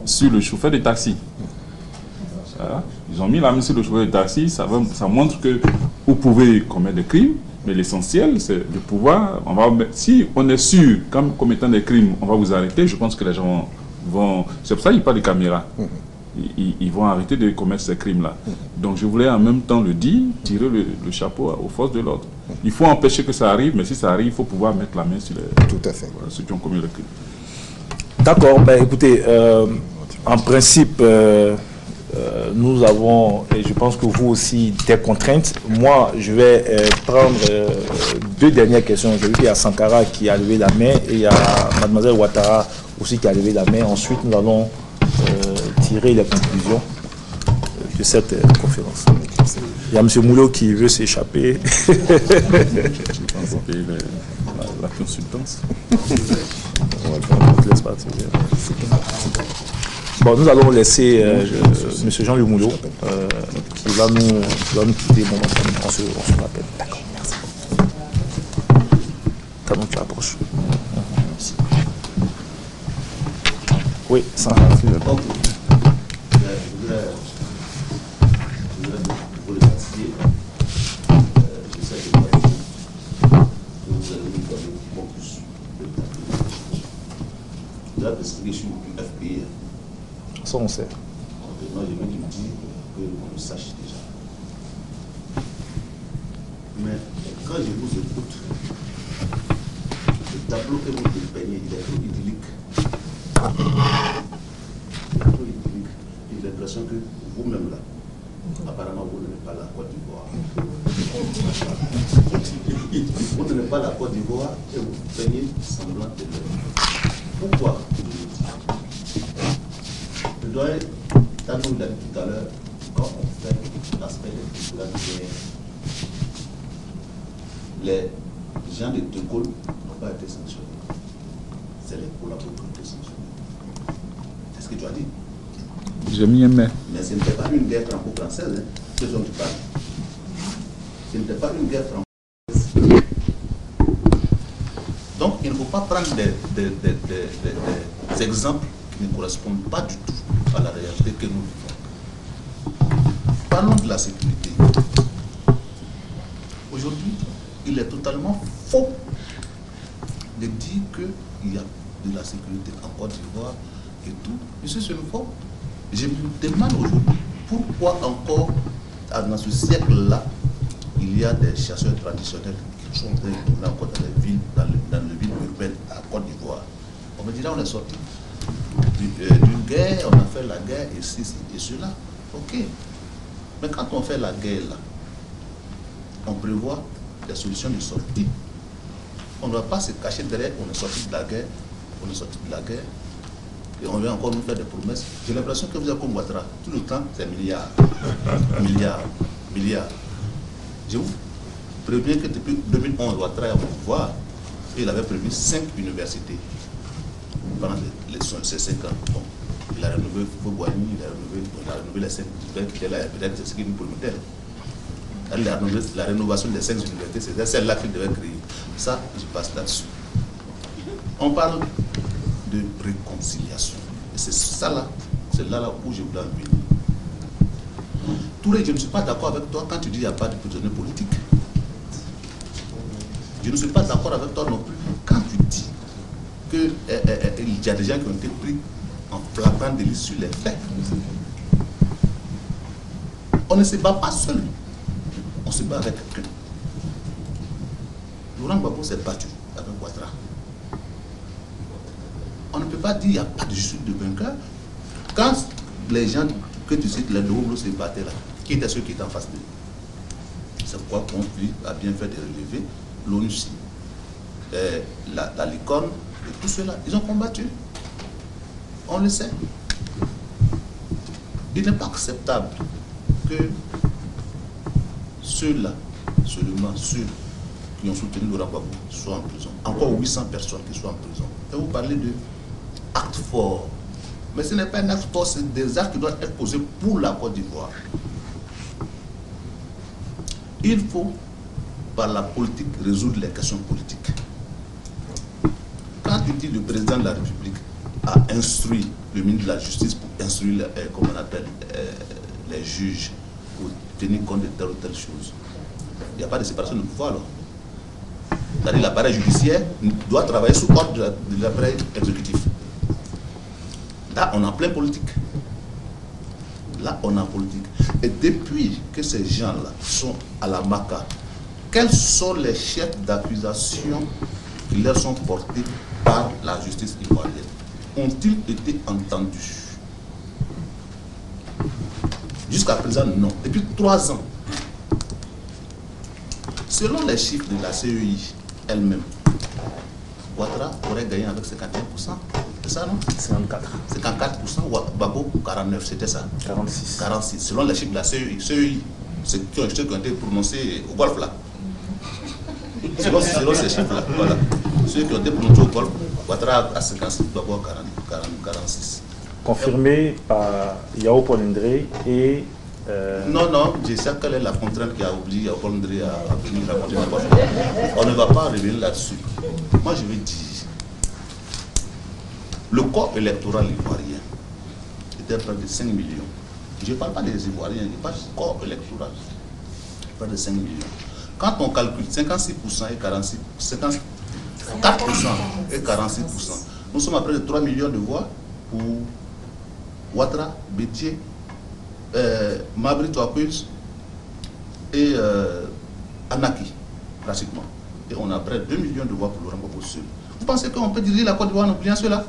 sur le chauffeur de taxi. Ils ont mis la main sur le chauffeur de taxi, ça montre que vous pouvez commettre des crimes, mais l'essentiel, c'est de pouvoir... si on est sûr, comme commettant des crimes, on va vous arrêter, je pense que les gens vont... C'est pour ça qu'il n'y a pas de caméra. Ils vont arrêter de commettre ces crimes-là. Donc je voulais en même temps le dire, tirer le chapeau aux forces de l'ordre. Il faut empêcher que ça arrive, mais si ça arrive, il faut pouvoir mettre la main sur Tout à fait. Ceux qui ont commis le crime. D'accord, ben écoutez, en principe, nous avons, et je pense que vous aussi, des contraintes. Moi, je vais prendre deux dernières questions. J'ai vu qu'il y a Sankara qui a levé la main et il y a Mademoiselle Ouattara aussi qui a levé la main. Ensuite, nous allons tirer les conclusions de cette conférence. Il y a M. Moulot qui veut s'échapper. La consultance. Bon, nous allons laisser M. Jean-Louis Moulot qui va nous quitter momentanément. On se rappelle. D'accord, merci. T'as donc tu approches. Oui, ça va. Je voudrais vous remercier. Je sais que vous allez nous donner beaucoup plus de temps. Je voudrais préciser que je suis du FPI. Ça, on sait. Moi, je veux qu'il me dise qu'on le sache déjà. Mais quand je vous écoute, le tableau que vous dépeignez, il est trop idyllique. J'ai l'impression que vous-même là, apparemment vous n'êtes pas la Côte d'Ivoire. Vous n'êtes pas la Côte d'Ivoire et vous peignez semblant de l'être. Pourquoi? Le doyen Tano l'a dit tout à l'heure, quand on fait l'aspect de la guerre, les gens de De Gaulle n'ont pas été sanctionnés. C'est les collaborateurs qui ont été sanctionnés. C'est ce que tu as dit. J'ai mis un mais. Mais ce n'était pas une guerre franco-française, ce dont tu parles. Ce n'était pas une guerre franco-française. Donc, il ne faut pas prendre des exemples qui ne correspondent pas du tout à la réalité que nous vivons. Parlons de la sécurité. Aujourd'hui, il est totalement faux de dire qu'il y a de la sécurité en Côte d'Ivoire et tout. Monsieur, c'est faux. Je me demande aujourd'hui pourquoi encore, dans ce siècle-là, il y a des chasseurs traditionnels qui sont encore dans les villes, dans les villes urbaines à Côte d'Ivoire. On me dira, on est sorti d'une guerre, on a fait la guerre et ceci et cela. Ok. Mais quand on fait la guerre là, on prévoit des solutions de sortie. On ne va pas se cacher derrière, on est sorti de la guerre, on est sorti de la guerre. Et on vient encore nous faire des promesses. J'ai l'impression que vous êtes comme Ouattara. Tout le temps, c'est milliards. Milliards. Je vous préviens que depuis 2011, Ouattara est au pouvoir et il avait prévu 5 universités pendant ces 5 ans. Bon, il a renouvelé Fouguani, il a renouvelé les 5 universités qui étaient là, peut-être c'est ce qui nous promettait. La rénovation des 5 universités, c'est celle-là qu'il devait créer. Ça, je passe là-dessus. On parle de réconciliation. Et c'est ça là, c'est là où je voulais en venir. Touré, je ne suis pas d'accord avec toi quand tu dis qu'il n'y a pas de prisonniers politiques. Je ne suis pas d'accord avec toi non plus quand tu dis qu'il y a des gens qui ont été pris en flagrant délit sur les faits. On ne se bat pas seul. On se bat avec quelqu'un. Laurent Gbagbo s'est battu avec Ouattara. On ne peut pas dire qu'il n'y a pas de justice de vainqueur. Quand les gens que tu cites, les Doumboulo se battaient là, qui étaient ceux qui étaient en face de eux? C'est pourquoi on a bien fait de relever l'ONUCI, la Licorne, et tout cela. Ils ont combattu. On le sait. Il n'est pas acceptable que ceux-là, seulement ceux qui ont soutenu Laurent Gbagbo soient en prison. Encore 800 personnes qui soient en prison. Et vous parlez de actes forts. Mais ce n'est pas un acte fort, c'est des actes qui doivent être posés pour la Côte d'Ivoire. Il faut, par la politique, résoudre les questions politiques. Quand il dit le président de la République a instruit le ministre de la Justice pour instruire, comme on appelle, les juges pour tenir compte de telle ou telle chose, il n'y a pas de séparation de pouvoir alors. C'est-à-dire l'appareil judiciaire doit travailler sous ordre de l'appareil exécutif. Là, on est en plein politique. Là, on est en politique. Et depuis que ces gens-là sont à la MACA, quels sont les chefs d'accusation qui leur sont portés par la justice ivoirienne? Ont-ils été entendus? Jusqu'à présent, non. Depuis 3 ans. Selon les chiffres de la CEI elle-même, Ouattara aurait gagné avec 51%. C'est ça, non? 54. 54%, Gbagbo 49%, c'était ça? 46. 46, selon les chiffres de la CEI. CEI, c'est ceux qui ont été prononcés au Golfe là. Selon ces chiffres-là, voilà. Ceux qui ont été prononcés au Golfe, Ouattara à 56, Gbagbo 46. Confirmé par Yao Paul Ndré et... Non, je sais quelle est la contrainte qui a obligé Yao Paul Ndré à venir raconter n'importe quoi. On ne va pas revenir là-dessus. Moi, je vais dire, le corps électoral ivoirien était près de 5 millions. Je ne parle pas des Ivoiriens, je parle du corps électoral. Près de 5 millions. Quand on calcule 56% et 46%, 54% et 46%, nous sommes à près de 3 millions de voix pour Ouattara, Bétier, Mabri Touapuz et Anaki, pratiquement. Et on a près de 2 millions de voix pour Laurent Gbagbo seul. Vous pensez qu'on peut diriger la Côte d'Ivoire en oubliant cela?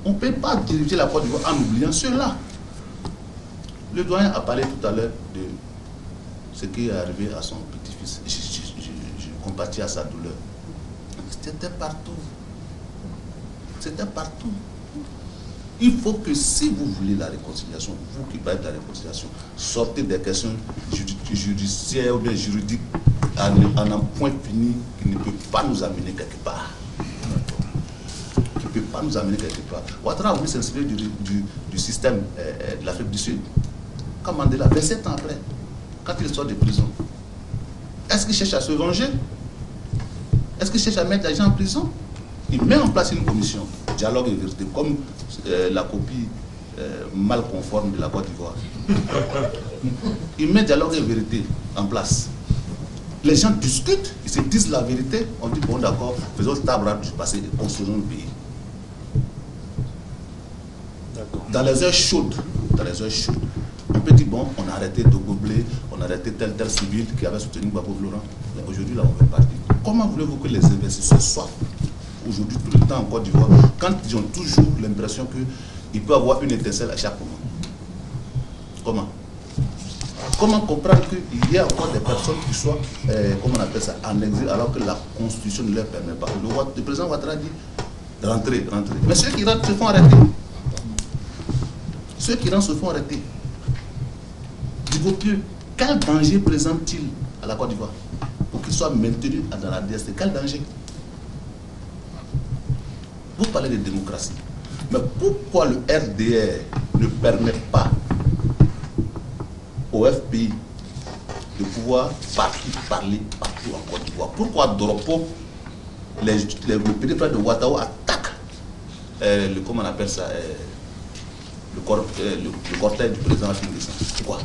On ne peut pas diriger la Côte d'Ivoire en oubliant cela. Le doyen a parlé tout à l'heure de ce qui est arrivé à son petit-fils. Je compatis à sa douleur. C'était partout. C'était partout. Il faut que si vous voulez la réconciliation, vous qui parlez de la réconciliation, sortez des questions judiciaires ou bien juridiques à un point fini qui ne peut pas nous amener quelque part. Qui ne peut pas nous amener quelque part. Ouattara a voulu s'inspirer du système de l'Afrique du Sud. Comme Mandela, 27 ans après, quand il sort de prison, est-ce qu'il cherche à se venger? Est-ce qu'il cherche à mettre les gens en prison? Il met en place une commission, dialogue et vérité, comme la copie mal conforme de la Côte d'Ivoire. Il met dialogue et vérité en place. Les gens discutent, ils se disent la vérité, on dit bon d'accord, faisons table rase du passé et construisons le pays. Dans les heures chaudes, on peut dire bon, on a arrêté de gobler, on a arrêté tel civil qui avait soutenu Gbagbo Laurent. Mais aujourd'hui là on veut partir. Comment voulez-vous que les investisseurs soient aujourd'hui tout le temps en Côte d'Ivoire, quand ils ont toujours l'impression qu'il peut y avoir une étincelle à chaque moment? Comment comprendre qu'il y a encore des personnes qui soient, comment on appelle ça, en exil, alors que la Constitution ne leur permet pas? Le président Ouattara dit rentrez. Mais ceux qui rentrent se font arrêter. Ceux qui rentrent se font arrêter. Du coup, quel danger présente-t-il à la Côte d'Ivoire pour qu'il soit maintenu dans la DST? Quel danger? Vous parlez de démocratie. Mais pourquoi le RDR ne permet pas au FPI de pouvoir parler partout en Côte d'Ivoire? Pourquoi Doropo, le petit frère de Ouattao attaque comment on appelle ça, le cortège du président Afin Guessan? Pourquoi?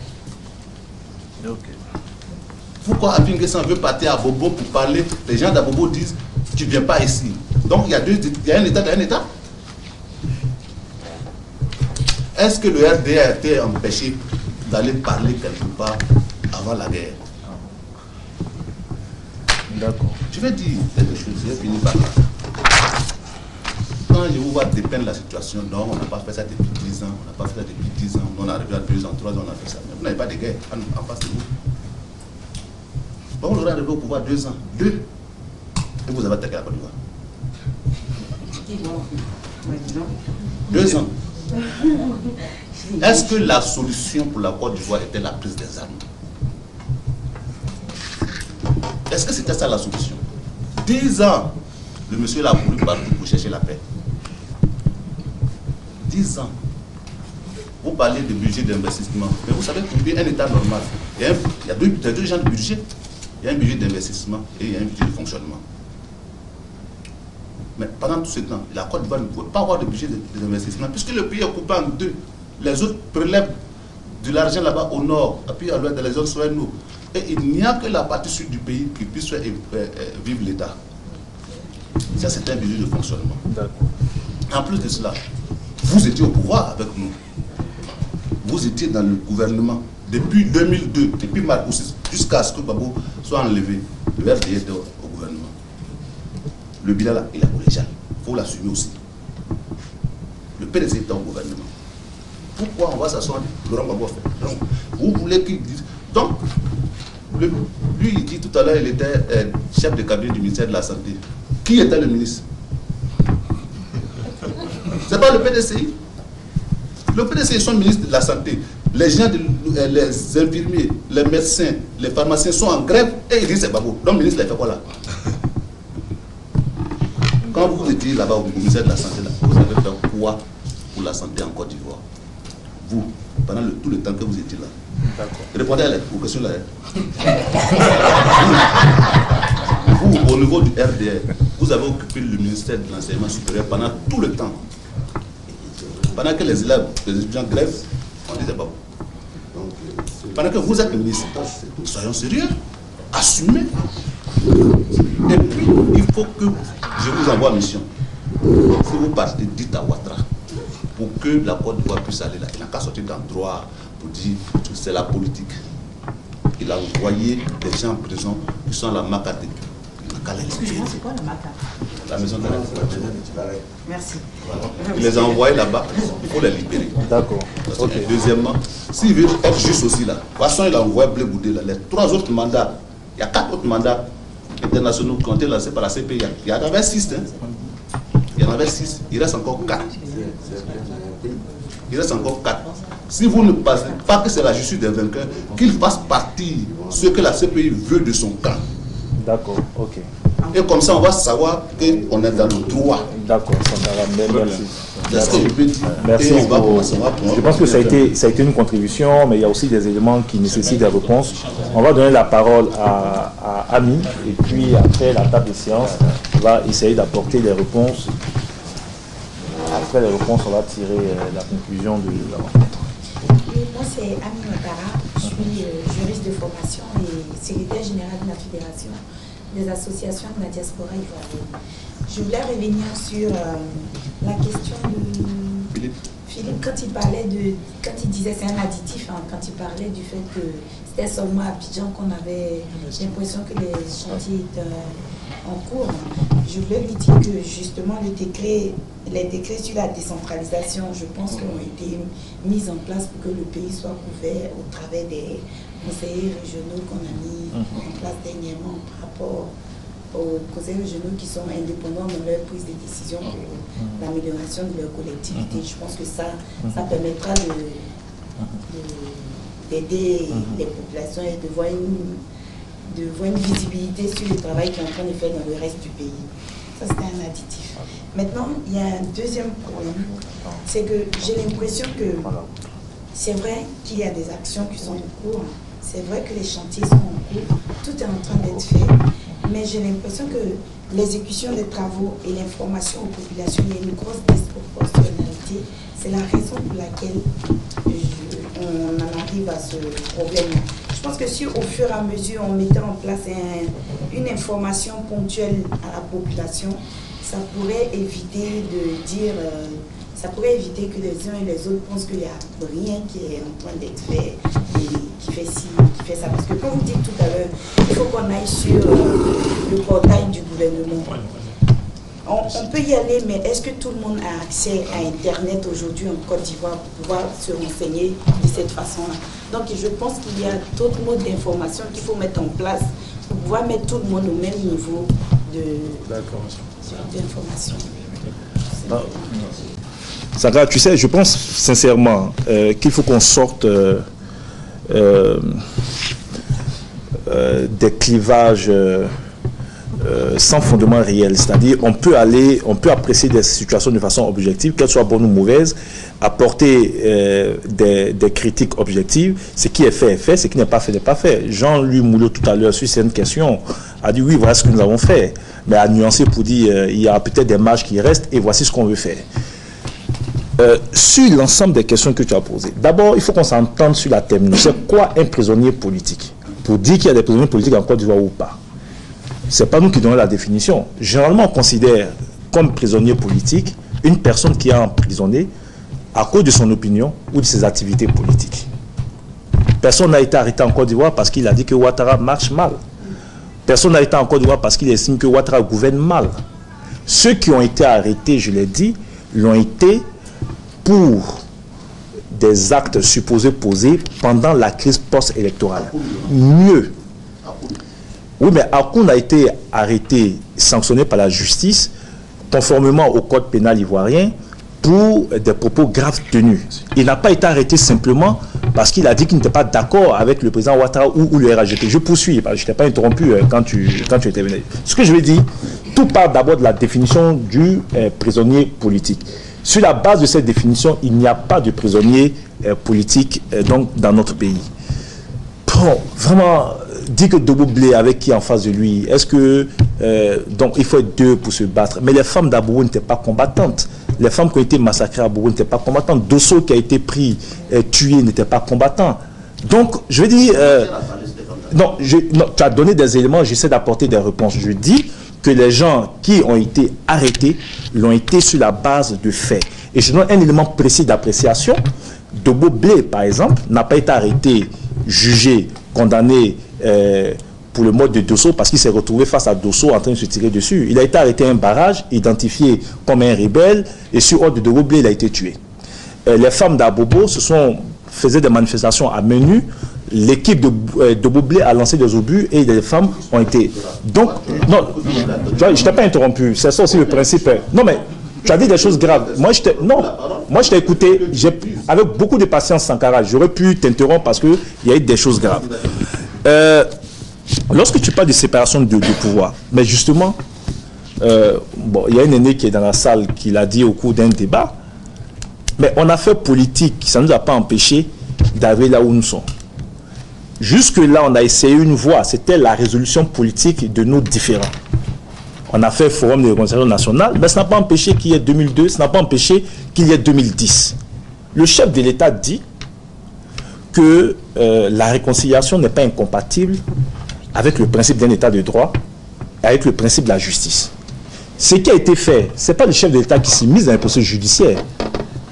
Pourquoi Afin Guessan veut partir à Bobo pour parler? Les gens d'Abobo disent tu ne viens pas ici. Donc il y a un État et un État. Est-ce que le RDR a été empêché d'aller parler quelque part avant la guerre? D'accord. Je vais dire quelque chose, je vais finir par là. Quand je vous vois dépeindre la situation, non, on n'a pas fait ça depuis 10 ans, on n'a pas fait ça depuis 10 ans, on est arrivé à 2 ans, 3 ans, on a fait ça. Mais vous n'avez pas de guerre en face de vous. Donc, on aurait arrivé au pouvoir 2 ans. 2. Et vous avez attaqué la Côte d'Ivoire. 2 ans. Est-ce que la solution pour la Côte d'Ivoire était la prise des armes? Est-ce que c'était ça la solution? 10 ans, le monsieur l'a voulu partir pour chercher la paix. 10 ans. Vous parlez de budget d'investissement. Mais vous savez combien un État normal, il y a deux genres de budget. Il y a un budget d'investissement et il y a un budget de fonctionnement. Mais pendant tout ce temps, la Côte d'Ivoire ne pouvait pas avoir de budget d'investissement puisque le pays est coupé en deux. Les autres prélèvent de l'argent là-bas au nord, et puis à l'ouest, dans les zones sur nous. Et il n'y a que la partie sud du pays qui puisse faire vivre l'État. Ça, c'est un budget de fonctionnement. En plus de cela, vous étiez au pouvoir avec nous. Vous étiez dans le gouvernement depuis 2002, depuis Marcoussis, jusqu'à ce que Babo soit enlevé. Le RDA était au gouvernement. Le bilan là, il est collégial. Il faut l'assumer aussi. Le PDC était au gouvernement. Pourquoi on va s'asseoir? Laurent Gbagbo fait. Donc, vous voulez qu'il dise. Donc, lui, il dit tout à l'heure, il était chef de cabinet du ministère de la Santé. Qui était le ministre? C'est pas le PDCI. Le PDCI, son ministre de la Santé. Les gens, les infirmiers, les médecins, les pharmaciens sont en grève et ils disent c'est Gbagbo. Donc, le ministre, il a fait quoi là? Quand vous étiez là-bas au ministère de la Santé, là, vous avez fait quoi pour la santé en Côte d'Ivoire? Vous, pendant tout le temps que vous étiez là. Répondez aux questions là. Vous, au niveau du RDR, vous avez occupé le ministère de l'enseignement supérieur pendant tout le temps. Pendant que les élèves, les étudiants grèvent, on disait pas. Pendant que vous êtes le ministre, soyons sérieux, assumez. Et puis, il faut que je vous envoie en mission. Si vous partez, dites à Ouattara, pour que la Côte d'Ivoire puisse aller là. Il n'a qu'à sortir dans le droit pour dire que c'est la politique. Il a envoyé des gens en prison qui sont à la MACA. Excusez-moi, c'est quoi la MACA? La maison d'arrêt. Merci. Il les a envoyés là-bas, il faut les libérer. D'accord. Okay. Deuxièmement, s'il veut être juste aussi là, de toute façon, il a envoyé Blé Goudé là. Les 3 autres mandats, il y a 4 autres mandats internationaux qui ont été lancés par la CPI. Il y en avait 6. Hein. Il y en avait 6. Il reste encore 4. Il reste encore 4. Si vous ne passez pas que c'est la justice des vainqueurs, qu'il fasse partir ce que la CPI veut de son camp. D'accord, ok. Et comme ça, on va savoir qu'on est dans le droit. D'accord, ça va. Merci. C'est ce que je peux dire. Merci. Et on va commencer. Je pense que ça a été une contribution, mais il y a aussi des éléments qui nécessitent des réponses. On va donner la parole à Ami, et puis après la table de séance, on va essayer d'apporter des réponses. Après les réponses, on va tirer la conclusion de la rencontre. Moi, c'est Ami Ouattara, je suis juriste de formation et secrétaire général de la Fédération des associations de la diaspora ivoirienne. Je voulais revenir sur la question de Philippe quand il disait c'est un additif, hein, quand il parlait du fait que c'était seulement à Abidjan qu'on avait l'impression que les chantiers étaient en cours. Je voulais lui dire que justement les décrets sur la décentralisation, je pense qu'ils ont été mis en place pour que le pays soit couvert au travers des conseillers régionaux qu'on a mis en place dernièrement par rapport aux conseillers régionaux qui sont indépendants dans leur prise de décision pour l'amélioration de leur collectivité. Je pense que ça permettra d'aider les populations et de voir une visibilité sur le travail qui est en train de faire dans le reste du pays. Ça, c'était un additif. Maintenant, il y a un deuxième problème, c'est que j'ai l'impression que c'est vrai qu'il y a des actions qui sont en cours, c'est vrai que les chantiers sont en cours, tout est en train d'être fait, mais j'ai l'impression que l'exécution des travaux et l'information aux populations, il y a une grosse disproportionnalité. C'est la raison pour laquelle on en arrive à ce problème. Je pense que si au fur et à mesure on mettait en place une information ponctuelle à la population, ça pourrait éviter de dire, ça pourrait éviter que les uns et les autres pensent qu'il n'y a rien qui est en train d'être fait et qui fait ci, qui fait ça. Parce que quand vous dites tout à l'heure, il faut qu'on aille sur le portail du gouvernement. On peut y aller, mais est-ce que tout le monde a accès à Internet aujourd'hui en Côte d'Ivoire pour pouvoir se renseigner de cette façon-là? Donc je pense qu'il y a d'autres modes d'information qu'il faut mettre en place pour pouvoir mettre tout le monde au même niveau d'information. Sankara, tu sais, je pense sincèrement qu'il faut qu'on sorte des clivages sans fondement réel. C'est-à-dire, on peut apprécier des situations de façon objective, qu'elles soient bonnes ou mauvaises, apporter des critiques objectives. Ce qui est fait, ce qui n'est pas fait n'est pas fait. Jean-Louis Moulot, tout à l'heure, sur cette question, a dit oui, voilà ce que nous avons fait. Mais a nuancé pour dire il y a peut-être des marges qui restent et voici ce qu'on veut faire. Sur l'ensemble des questions que tu as posées, d'abord, il faut qu'on s'entende sur la terminologie. C'est quoi un prisonnier politique? Pour dire qu'il y a des prisonniers politiques en Côte d'Ivoire ou pas. Ce n'est pas nous qui donnons la définition. Généralement, on considère comme prisonnier politique une personne qui est emprisonnée à cause de son opinion ou de ses activités politiques. Personne n'a été arrêté en Côte d'Ivoire parce qu'il a dit que Ouattara marche mal. Personne n'a été en Côte d'Ivoire parce qu'il estime que Ouattara gouverne mal. Ceux qui ont été arrêtés, je l'ai dit, l'ont été pour des actes supposés posés pendant la crise post-électorale. Mieux. Oui, mais Akoun a été arrêté, sanctionné par la justice, conformément au code pénal ivoirien, pour des propos graves tenus. Il n'a pas été arrêté simplement parce qu'il a dit qu'il n'était pas d'accord avec le président Ouattara ou le RHDP. Je poursuis, parce que je ne t'ai pas interrompu quand tu étais venu. Ce que je veux dire, tout part d'abord de la définition du prisonnier politique. Sur la base de cette définition, il n'y a pas de prisonnier politique donc, dans notre pays. Bon, vraiment, dit que Dobo Blé avec qui en face de lui, est-ce que donc il faut être deux pour se battre? Mais les femmes d'Abourou n'étaient pas combattantes. Les femmes qui ont été massacrées à Abourou n'étaient pas combattantes. Dosso qui a été pris, tué, n'était pas combattant. Donc, je veux dire, non, tu as donné des éléments, j'essaie d'apporter des réponses. Je dis que les gens qui ont été arrêtés l'ont été sur la base de faits. Et je donne un élément précis d'appréciation. Dobo Blé, par exemple, n'a pas été arrêté, jugé, condamné pour le mode de Dosso parce qu'il s'est retrouvé face à Dosso en train de se tirer dessus. Il a été arrêté à un barrage, identifié comme un rebelle, et sur ordre de Dobo Blé, il a été tué. Les femmes d'Abobo faisaient des manifestations à main nue. L'équipe de Dobo Blé a lancé des obus et des femmes ont été... Donc, non, je ne t'ai pas interrompu. C'est ça aussi le principe. Non, mais tu as dit des choses graves. Moi, je t'ai écouté avec beaucoup de patience, Sankara. J'aurais pu t'interrompre parce qu'il y a eu des choses graves. Lorsque tu parles de séparation de pouvoir, mais justement, bon, il y a un aîné qui est dans la salle qui l'a dit au cours d'un débat, mais on a fait politique, ça ne nous a pas empêché d'arriver là où nous sommes. Jusque-là, on a essayé une voie, c'était la résolution politique de nos différends. On a fait forum de réconciliation nationale, mais ça n'a pas empêché qu'il y ait 2002, ça n'a pas empêché qu'il y ait 2010. Le chef de l'État dit que la réconciliation n'est pas incompatible avec le principe d'un État de droit et avec le principe de la justice. Ce qui a été fait, ce n'est pas le chef de l'État qui s'est mis dans les procédures judiciaires.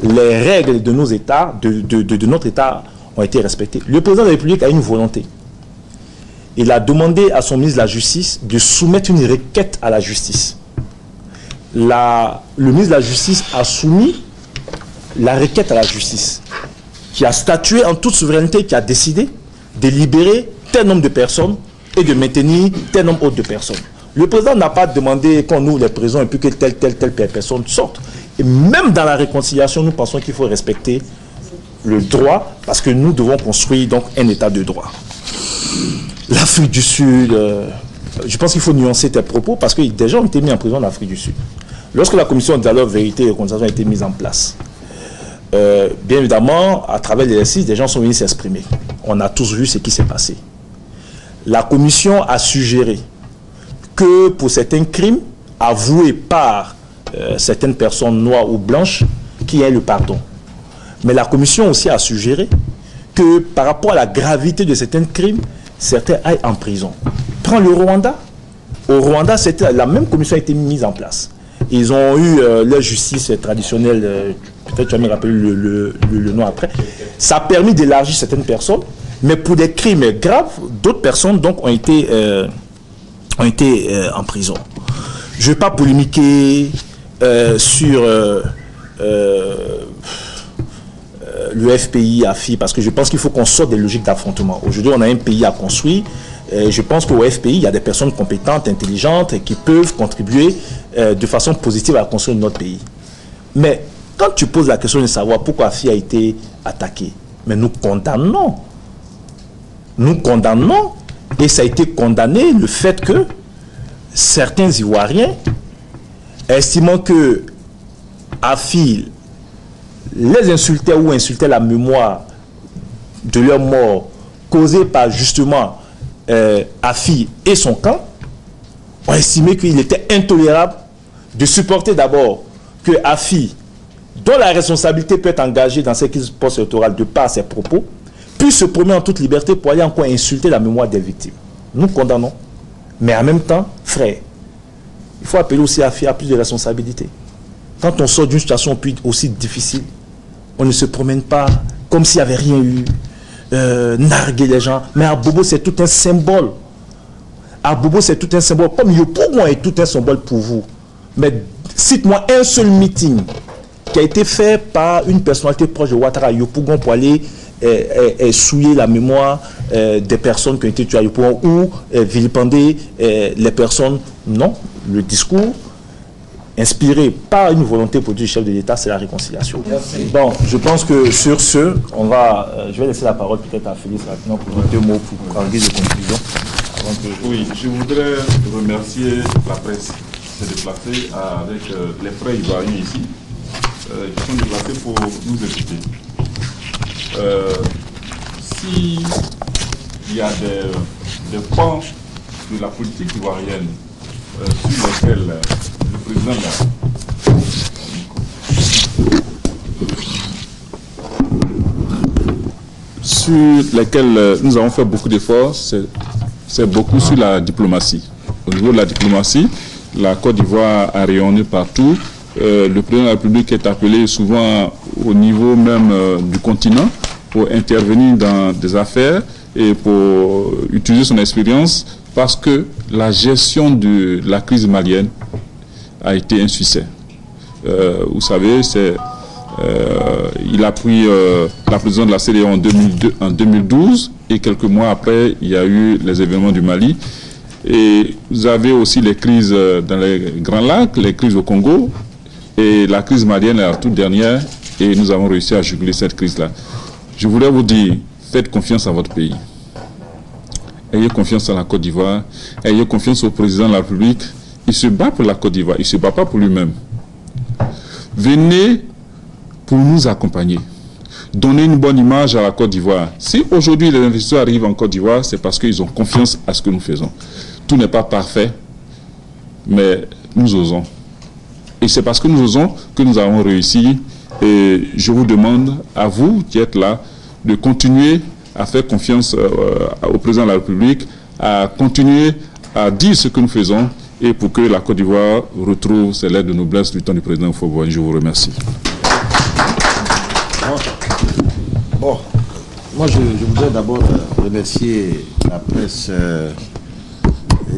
Les règles de nos États, de notre État ont été respectées. Le président de la République a une volonté. Il a demandé à son ministre de la Justice de soumettre une requête à la justice. Le ministre de la Justice a soumis la requête à la justice, qui a statué en toute souveraineté, qui a décidé de libérer tel nombre de personnes et de maintenir tel nombre autre de personnes. Le président n'a pas demandé qu'on ouvre les prisons et puis que telle personne sorte. Et même dans la réconciliation, nous pensons qu'il faut respecter le droit parce que nous devons construire donc un État de droit. L'Afrique du Sud, je pense qu'il faut nuancer tes propos parce que des gens ont été mis en prison en Afrique du Sud. Lorsque la commission de dialogue, vérité et réconciliation a été mise en place, bien évidemment, à travers l'exercice, des gens sont venus s'exprimer. On a tous vu ce qui s'est passé. La commission a suggéré que pour certains crimes avoués par certaines personnes noires ou blanches, qu'il y ait le pardon. Mais la commission aussi a suggéré que par rapport à la gravité de certains crimes, certains aillent en prison. Prends le Rwanda. Au Rwanda, la même commission a été mise en place. Ils ont eu leur justice traditionnelle, peut-être tu vas me rappeler le nom après. Ça a permis d'élargir certaines personnes, mais pour des crimes graves, d'autres personnes donc, ont été en prison. Je ne vais pas polémiquer sur le FPI, AFI, parce que je pense qu'il faut qu'on sorte des logiques d'affrontement. Aujourd'hui, on a un pays à construire. Je pense qu'au FPI, il y a des personnes compétentes, intelligentes, qui peuvent contribuer de façon positive à construire notre pays. Mais Quand tu poses la question de savoir pourquoi Afi a été attaqué, mais nous condamnons. Nous condamnons, et ça a été condamné, le fait que certains Ivoiriens, estimant que Afi les insultait ou insultait la mémoire de leur mort causée par justement Afi et son camp, ont estimé qu'il était intolérable de supporter d'abord que Afi, dont la responsabilité peut être engagée dans cette crise post-électorale de par ses propos, puisse se promener en toute liberté pour aller encore insulter la mémoire des victimes. Nous condamnons. Mais en même temps, frère, il faut appeler aussi Afi à plus de responsabilité. Quand on sort d'une situation aussi difficile, on ne se promène pas comme s'il n'y avait rien eu, narguer les gens. Mais à Bobo, c'est tout un symbole. À Bobo, c'est tout un symbole. Comme Yopougon est tout un symbole pour vous. Mais cite-moi un seul meeting qui a été fait par une personnalité proche de Ouattara, Yopougon, pour aller souiller la mémoire des personnes qui ont été tuées à Yopougon ou vilipender les personnes. Non, le discours inspiré par une volonté politique du chef de l'État, c'est la réconciliation. Merci. Bon, je pense que sur ce, je vais laisser la parole peut-être à Félix rapidement pour 2 mots pour en guise de conclusion. Oui, je voudrais remercier la presse qui s'est déplacée avec les frères ivoiriens ici, qui sont déplacés pour nous écouter. S'il y a des pans de la politique ivoirienne sur lesquels le président sur lesquels nous avons fait beaucoup d'efforts, c'est beaucoup sur la diplomatie. Au niveau de la diplomatie, la Côte d'Ivoire a rayonné partout. Le président de la République est appelé souvent au niveau même du continent pour intervenir dans des affaires et pour utiliser son expérience parce que la gestion de la crise malienne a été un succès. Vous savez, il a pris la présidence de la CEDEAO en 2012 et quelques mois après, il y a eu les événements du Mali. Et vous avez aussi les crises dans les Grands Lacs, les crises au Congo et la crise malienne est la toute dernière et nous avons réussi à juguler cette crise-là. Je voulais vous dire, faites confiance à votre pays. Ayez confiance à la Côte d'Ivoire, ayez confiance au président de la République. Il se bat pour la Côte d'Ivoire, il ne se bat pas pour lui-même. Venez pour nous accompagner. Donnez une bonne image à la Côte d'Ivoire. Si aujourd'hui les investisseurs arrivent en Côte d'Ivoire, c'est parce qu'ils ont confiance à ce que nous faisons. Tout n'est pas parfait, mais nous osons. Et c'est parce que nous osons que nous avons réussi. Et je vous demande, à vous qui êtes là, de continuer à faire confiance au président de la République, à continuer à dire ce que nous faisons et pour que la Côte d'Ivoire retrouve ses lettres de noblesse du temps du président Houphouët-Boigny. Je vous remercie. Bon, moi je voudrais d'abord remercier la presse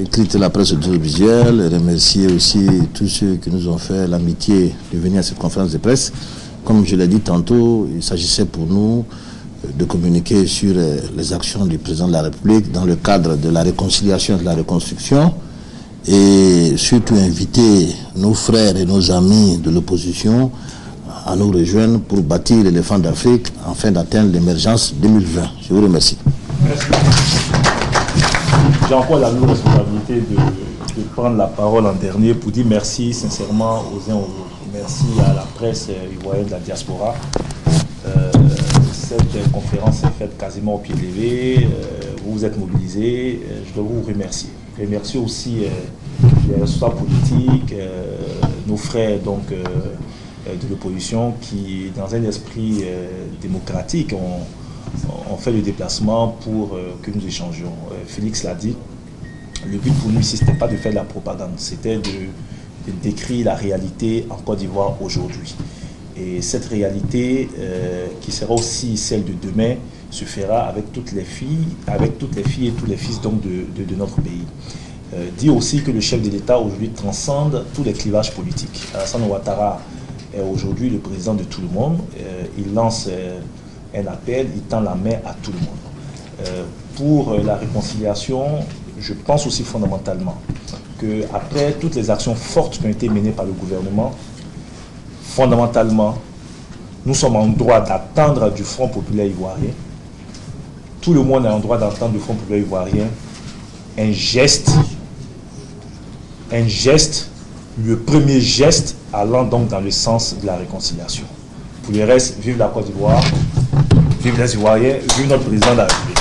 écrite, la presse audiovisuelle, et remercier aussi tous ceux qui nous ont fait l'amitié de venir à cette conférence de presse. Comme je l'ai dit tantôt, il s'agissait pour nous de communiquer sur les actions du président de la République dans le cadre de la réconciliation et de la reconstruction et surtout inviter nos frères et nos amis de l'opposition à nous rejoindre pour bâtir l'éléphant d'Afrique afin d'atteindre l'émergence 2020. Je vous remercie. Merci. J'ai encore la lourde responsabilité de prendre la parole en dernier pour dire merci sincèrement aux uns aux autres. Merci à la presse ivoirienne de la diaspora. Cette conférence est faite quasiment au pied levé. Vous vous êtes mobilisés. Je dois vous remercier. Je remercie aussi les responsables politiques, nos frères donc, de l'opposition qui, dans un esprit démocratique, ont fait le déplacement pour que nous échangions. Félix l'a dit, le but pour nous ici, ce n'était pas de faire de la propagande, c'était de décrire la réalité en Côte d'Ivoire aujourd'hui. Et cette réalité, qui sera aussi celle de demain, se fera avec toutes les filles et tous les fils donc, de notre pays. Dit aussi que le chef de l'État aujourd'hui transcende tous les clivages politiques. Alassane Ouattara est aujourd'hui le président de tout le monde. Il lance un appel, il tend la main à tout le monde. Pour la réconciliation, je pense aussi fondamentalement qu'après toutes les actions fortes qui ont été menées par le gouvernement, fondamentalement, nous sommes en droit d'attendre du Front populaire ivoirien. Tout le monde est en droit d'attendre du Front populaire ivoirien un geste, le premier geste allant donc dans le sens de la réconciliation. Pour le reste, vive la Côte d'Ivoire, vive les Ivoiriens, vive notre président de la République.